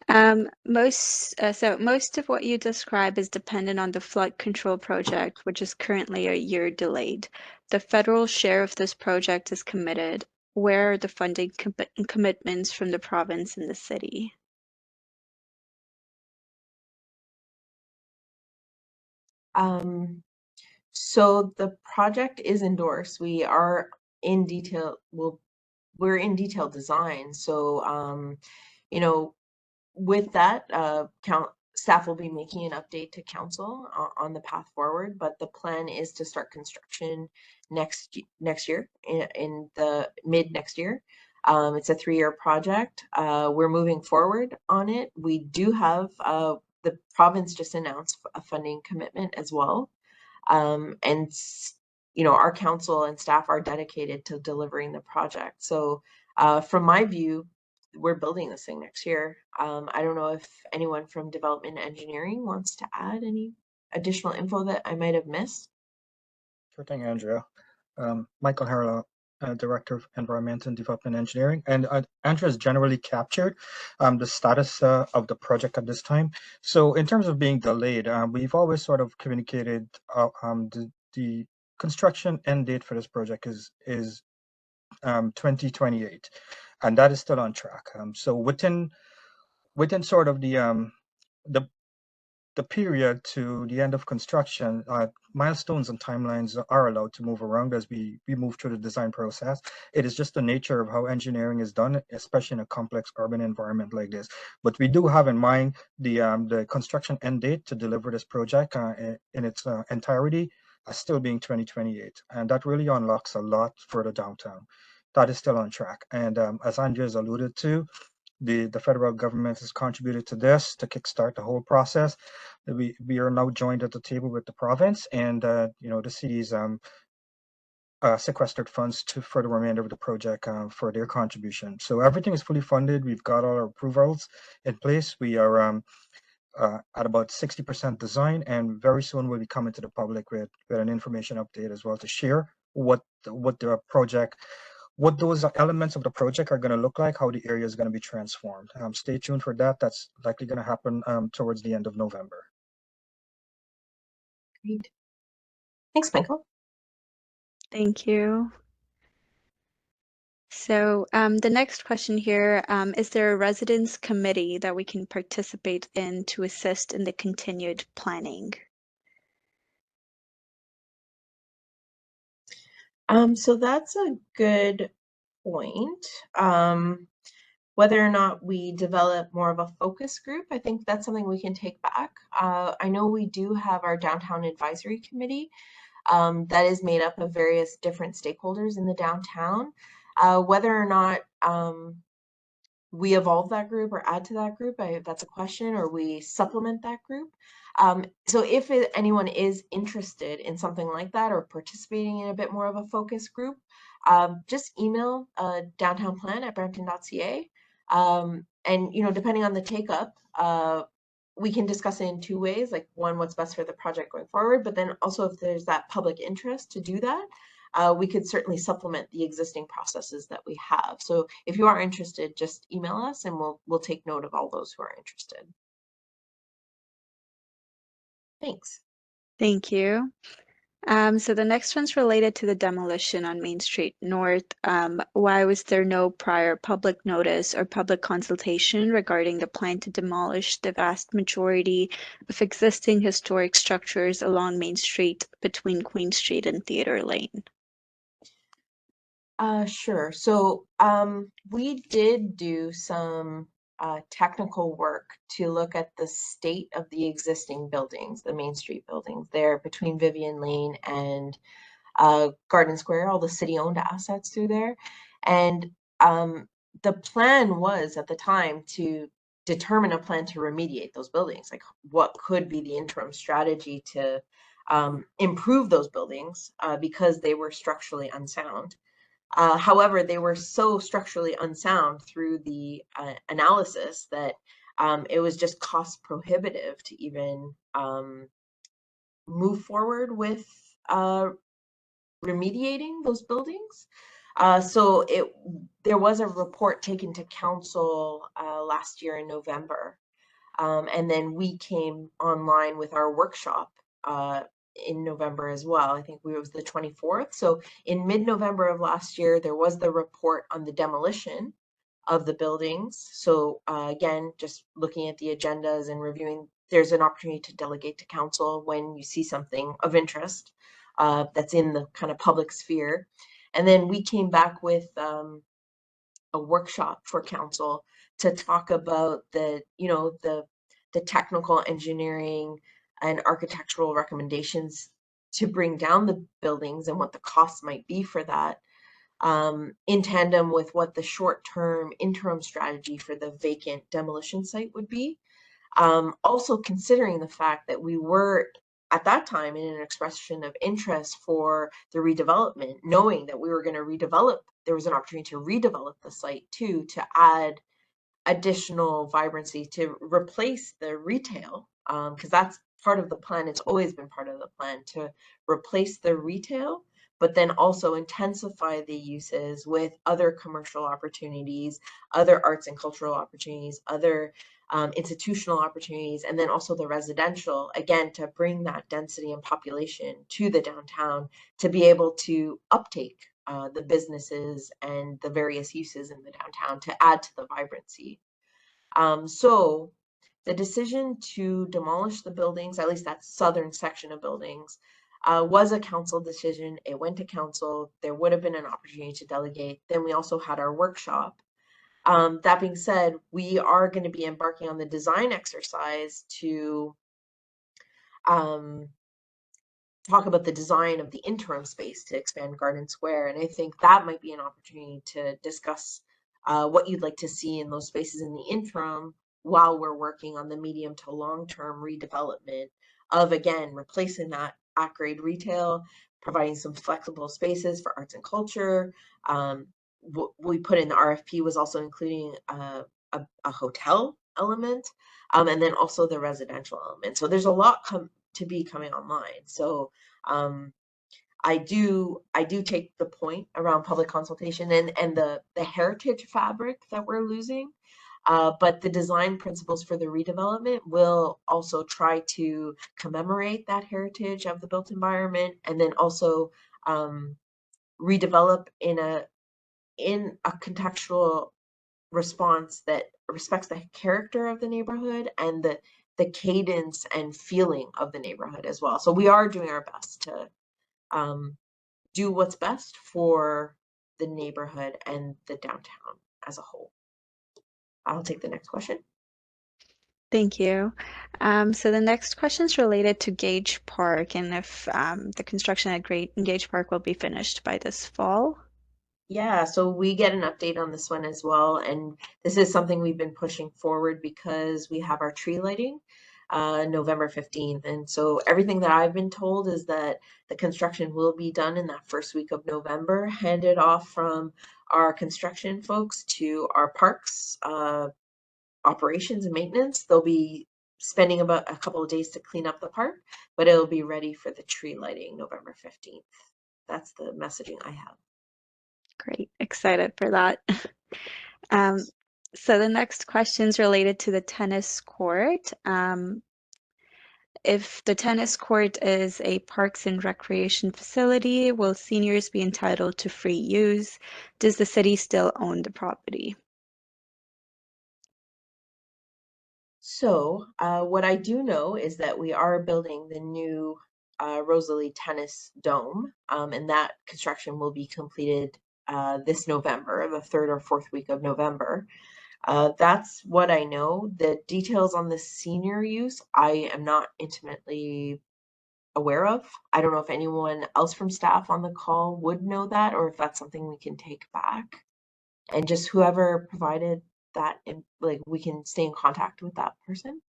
So most of what you describe is dependent on the flood control project, which is currently a year delayed. The federal share of this project is committed. Where are the funding commitments from the province and the city? So the project is endorsed. We are in detail. We're in detailed design. So, you know, with that, staff will be making an update to council on the path forward. But the plan is to start construction next year, in the mid next year. It's a 3-year project. We're moving forward on it. We do have the province just announced a funding commitment as well. And you know, our council and staff are dedicated to delivering the project. So from my view, we're building this thing next year. I don't know if anyone from development engineering wants to add any additional info that I might have missed. Sure thing, Andrea. Michael Harlow, Director of Environment and Development Engineering. And Andrea has generally captured the status of the project at this time. So in terms of being delayed, we've always sort of communicated the construction end date for this project is 2028, and that is still on track. So within sort of the period to the end of construction, milestones and timelines are allowed to move around as we move through the design process. It is just the nature of how engineering is done, especially in a complex urban environment like this. But we do have in mind the construction end date to deliver this project in its entirety as still being 2028. And that really unlocks a lot for the downtown. That is still on track. And as Andrea has alluded to, the federal government has contributed to this to kickstart the whole process. We are now joined at the table with the province and you know, the city's sequestered funds for the remainder of the project for their contribution. So everything is fully funded. We've got all our approvals in place. We are at about 60% design, and very soon we'll be coming to the public with an information update as well to share what the project, what those elements of the project are going to look like, how the area is going to be transformed. Stay tuned for that. That's likely going to happen towards the end of November. Great. Thanks, Michael. Thank you. So the next question here, is there a residents committee that we can participate in to assist in the continued planning? So that's a good point. Whether or not we develop more of a focus group, I think that's something we can take back. I know we do have our downtown advisory committee that is made up of various different stakeholders in the downtown. Whether or not we evolve that group or add to that group, that's a question, or we supplement that group. So if anyone is interested in something like that or participating in a bit more of a focus group, just email downtownplan@brampton.ca. And, you know, depending on the take up, we can discuss it in two ways, like one, what's best for the project going forward, but then also if there's that public interest to do that, we could certainly supplement the existing processes that we have. So if you are interested, just email us and we'll take note of all those who are interested. Thanks. Thank you. So the next one's related to the demolition on Main Street North. Why was there no prior public notice or public consultation regarding the plan to demolish the vast majority of existing historic structures along Main Street between Queen Street and Theatre Lane? Sure. So we did do some technical work to look at the state of the existing buildings, the Main Street buildings there between Vivian Lane and Garden Square, all the city-owned assets through there. And the plan was at the time to determine a plan to remediate those buildings, like what could be the interim strategy to improve those buildings because they were structurally unsound. However, they were so structurally unsound through the analysis that it was just cost prohibitive to even move forward with remediating those buildings. So there was a report taken to council last year in November. And then we came online with our workshop in November as well. I think it was the 24th. So in mid-November of last year, there was the report on the demolition of the buildings. So again, just looking at the agendas and reviewing, there's an opportunity to delegate to council when you see something of interest that's in the kind of public sphere. And then we came back with a workshop for council to talk about the technical engineering and architectural recommendations to bring down the buildings and what the costs might be for that, in tandem with what the short-term interim strategy for the vacant demolition site would be. Also considering the fact that we were at that time in an expression of interest for the redevelopment, knowing that we were going to redevelop, there was an opportunity to redevelop the site too, to add additional vibrancy to replace the retail, because that's part of the plan. It's always been part of the plan to replace the retail, but then also intensify the uses with other commercial opportunities, other arts and cultural opportunities, other institutional opportunities, and then also the residential, again, to bring that density and population to the downtown to be able to uptake the businesses and the various uses in the downtown to add to the vibrancy. So the decision to demolish the buildings, at least that southern section of buildings, was a council decision. It went to council. There would have been an opportunity to delegate. Then we also had our workshop. That being said, we are going to be embarking on the design exercise to talk about the design of the interim space to expand Garden Square. And I think that might be an opportunity to discuss what you'd like to see in those spaces in the interim while we're working on the medium to long-term redevelopment of, again, replacing that at-grade retail, providing some flexible spaces for arts and culture. What we put in the RFP was also including a hotel element, and then also the residential element. So there's a lot to be coming online. So I do take the point around public consultation and the heritage fabric that we're losing. But the design principles for the redevelopment will also try to commemorate that heritage of the built environment, and then also redevelop in a contextual response that respects the character of the neighborhood and the cadence and feeling of the neighborhood as well. So we are doing our best to do what's best for the neighborhood and the downtown as a whole. I'll take the next question. Thank you. So the next question is related to Gage Park and if the construction at Gage Park will be finished by this fall. Yeah, so we get an update on this one as well. And this is something we've been pushing forward because we have our tree lighting November 15th. And so everything that I've been told is that the construction will be done in that first week of November, handed off from our construction folks to our parks operations and maintenance. They'll be spending about a couple of days to clean up the park, but it'll be ready for the tree lighting November 15th. That's the messaging I have. Great, excited for that. So the next question is related to the tennis court. If the tennis court is a parks and recreation facility, will seniors be entitled to free use? Does the city still own the property? So what I do know is that we are building the new Rosalie Tennis Dome, and that construction will be completed this November, the 3rd or 4th week of November. That's what I know. The details on the senior use, I am not intimately aware of. I don't know if anyone else from staff on the call would know that, or if that's something we can take back. And just whoever provided that, like, we can stay in contact with that person.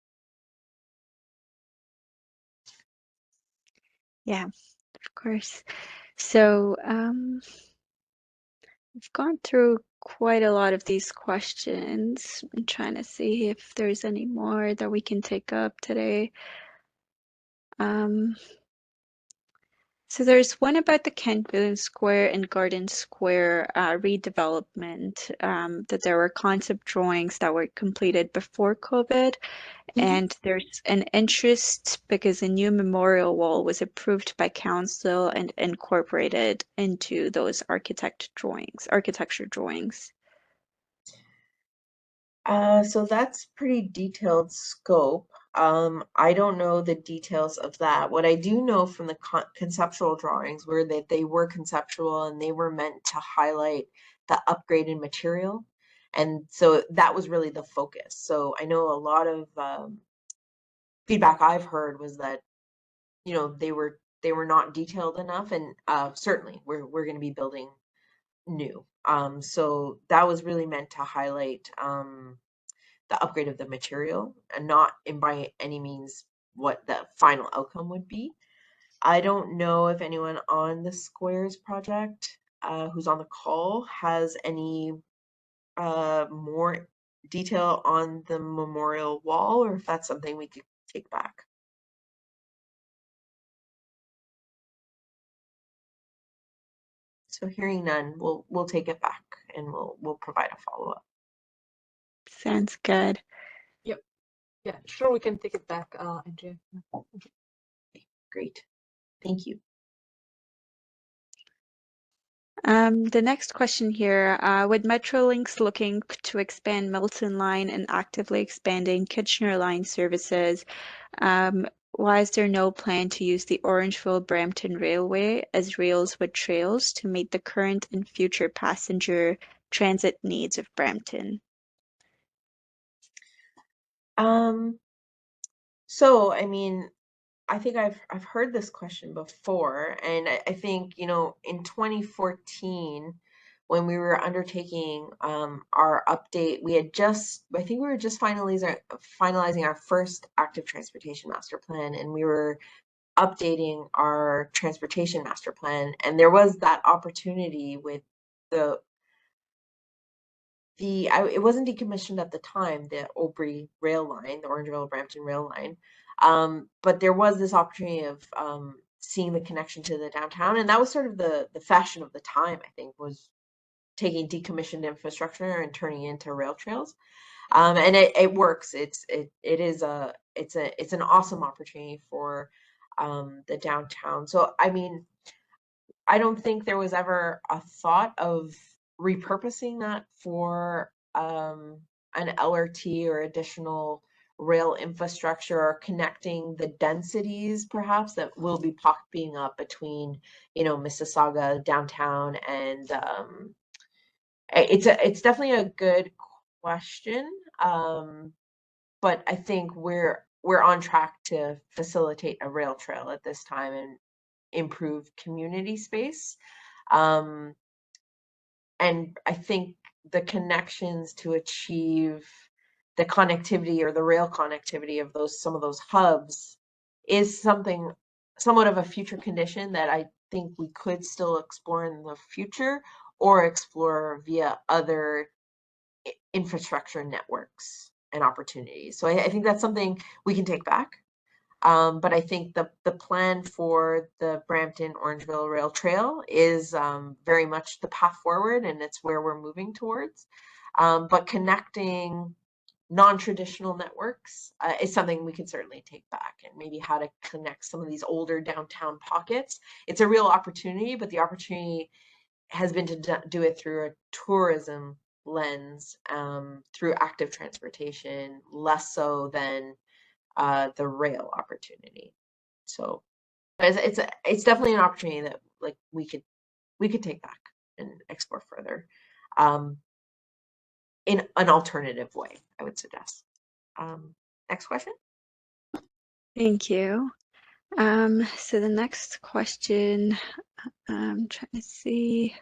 Yeah, of course. So we've gone through quite a lot of these questions. I'm trying to see if there's any more that we can take up today. So there's one about the Kent Square and Garden Square redevelopment, that there were concept drawings that were completed before COVID. And there's an interest because a new memorial wall was approved by council and incorporated into those architecture drawings. So that's pretty detailed scope. I don't know the details of that. What I do know from the conceptual drawings were that they were conceptual and they were meant to highlight the upgraded material. And so that was really the focus. So I know a lot of feedback I've heard was that, you know, they were not detailed enough, and certainly we're going to be building new. So that was really meant to highlight the upgrade of the material, and not in by any means what the final outcome would be. I don't know if anyone on the Squares project who's on the call has any more detail on the memorial wall, or if that's something we could take back. So hearing none, we'll take it back and we'll provide a follow-up. Sounds good. Yeah, sure, we can take it back, Andrea. Great. Thank you. The next question here, with Metrolinx looking to expand Milton Line and actively expanding Kitchener Line services, why is there no plan to use the Orangeville-Brampton Railway as rails with trails to meet the current and future passenger transit needs of Brampton? So I mean, I think I've heard this question before, and I think, you know, in 2014, when we were undertaking our update, I think we were just finalizing our first active transportation master plan, and we were updating our transportation master plan, and there was that opportunity with it wasn't decommissioned at the time, the Obrey rail line, the Orangeville-Brampton rail line. But there was this opportunity of seeing the connection to the downtown, and that was sort of the fashion of the time, I think, was taking decommissioned infrastructure and turning it into rail trails. And it works. It's an awesome opportunity for the downtown. So I mean, I don't think there was ever a thought of repurposing that for an LRT or additional rail infrastructure, or connecting the densities perhaps that will be popping up between, you know, Mississauga downtown, and it's definitely a good question, but I think we're on track to facilitate a rail trail at this time and improve community space. And I think the connections to achieve the connectivity, or the rail connectivity of some of those hubs, is somewhat of a future condition that I think we could still explore in the future, or explore via other infrastructure networks. and opportunities. So I think that's something we can take back. But I think the plan for the Brampton Orangeville Rail Trail is very much the path forward, and it's where we're moving towards. But connecting non-traditional networks is something we can certainly take back, and maybe how to connect some of these older downtown pockets. It's a real opportunity, but the opportunity has been to do it through a tourism lens, through active transportation, less so than the rail opportunity. So it's definitely an opportunity that like we could take back and explore further, in an alternative way, I would suggest. Next question. Thank you. So the next question, I'm trying to see.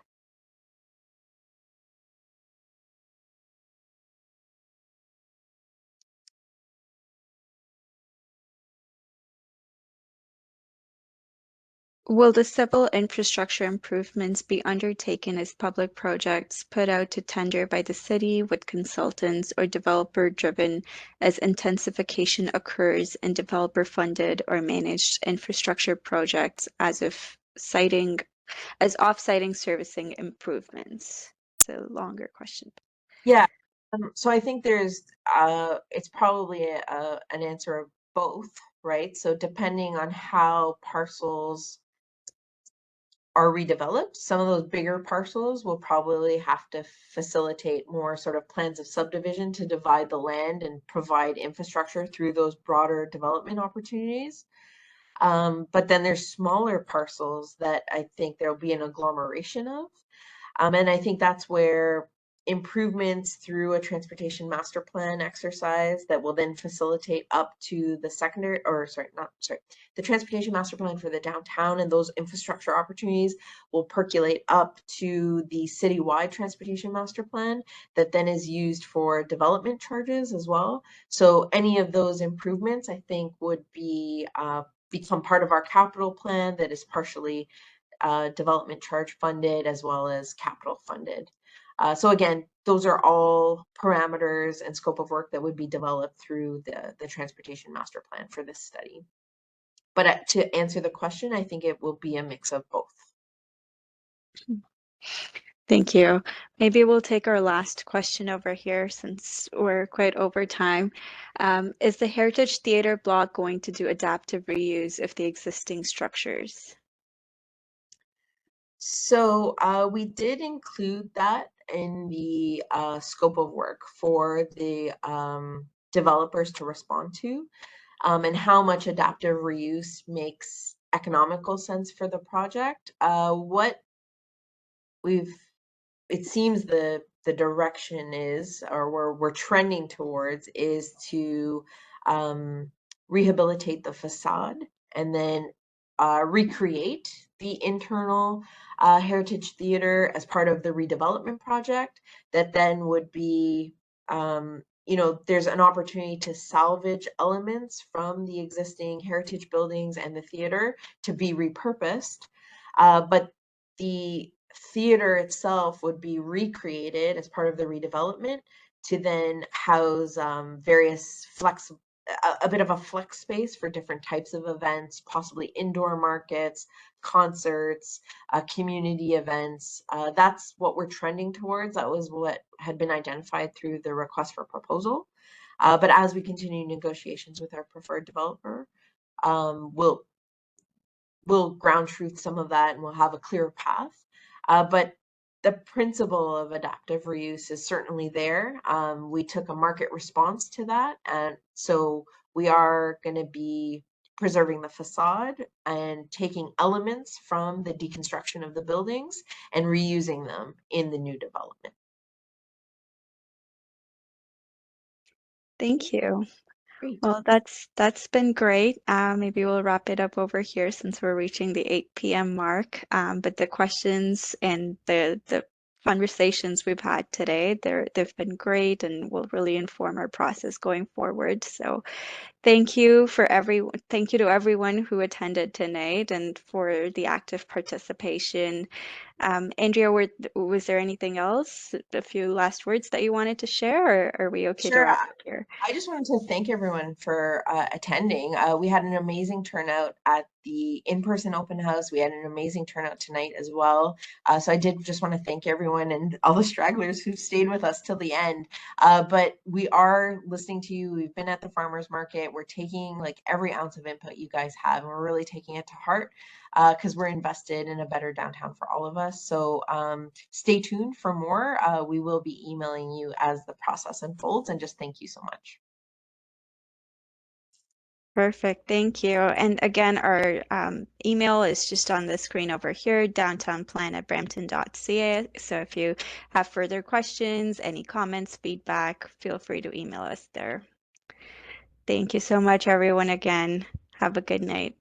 Will the civil infrastructure improvements be undertaken as public projects put out to tender by the city with consultants or developer-driven as intensification occurs in developer-funded or managed infrastructure projects as off-siting servicing improvements? It's a longer question. Yeah. So I think there's it's probably an answer of both, right? So depending on how parcels are redeveloped, some of those bigger parcels will probably have to facilitate more sort of plans of subdivision to divide the land and provide infrastructure through those broader development opportunities. But then there's smaller parcels that I think there'll be an agglomeration of. And I think that's where improvements through a transportation master plan exercise that will then facilitate up to the the transportation master plan for the downtown, and those infrastructure opportunities will percolate up to the citywide transportation master plan that then is used for development charges as well. So any of those improvements, I think, would be become part of our capital plan that is partially development charge funded as well as capital funded. So again, those are all parameters and scope of work that would be developed through the transportation master plan for this study. But to answer the question, I think it will be a mix of both. Thank you. Maybe we'll take our last question over here since we're quite over time. Is the Heritage Theatre block going to do adaptive reuse of the existing structures? So we did include that in the scope of work for the developers to respond to, and how much adaptive reuse makes economical sense for the project. It seems the direction is, or we're trending towards, is to rehabilitate the facade and then recreate the internal Heritage Theatre as part of the redevelopment project. That then would be, there's an opportunity to salvage elements from the existing heritage buildings and the theater to be repurposed. But the theater itself would be recreated as part of the redevelopment to then house various a bit of a flex space for different types of events, possibly indoor markets, concerts, community events. That's what we're trending towards. That was what had been identified through the request for proposal. But as we continue negotiations with our preferred developer, we'll ground truth some of that, and we'll have a clear path. But the principle of adaptive reuse is certainly there. We took a market response to that, and so we are going to be preserving the facade and taking elements from the deconstruction of the buildings and reusing them in the new development. Thank you. Great. Well, that's been great. Maybe we'll wrap it up over here since we're reaching the 8 p.m. mark. But the questions and the conversations we've had today, they've been great and will really inform our process going forward. So thank you to everyone who attended tonight and for the active participation. Andrea, was there anything else? A few last words that you wanted to share, or are we okay to Sure. wrap up here? I just wanted to thank everyone for attending. We had an amazing turnout at the in-person open house. We had an amazing turnout tonight as well. So I did just want to thank everyone and all the stragglers who stayed with us till the end. But we are listening to you. We've been at the farmers market. We're taking like every ounce of input you guys have, and we're really taking it to heart because we're invested in a better downtown for all of us. So stay tuned for more. We will be emailing you as the process unfolds, and just thank you so much. Perfect, thank you. And again, our email is just on the screen over here, downtownplan@brampton.ca. So if you have further questions, any comments, feedback, feel free to email us there. Thank you so much, everyone, again. Have a good night.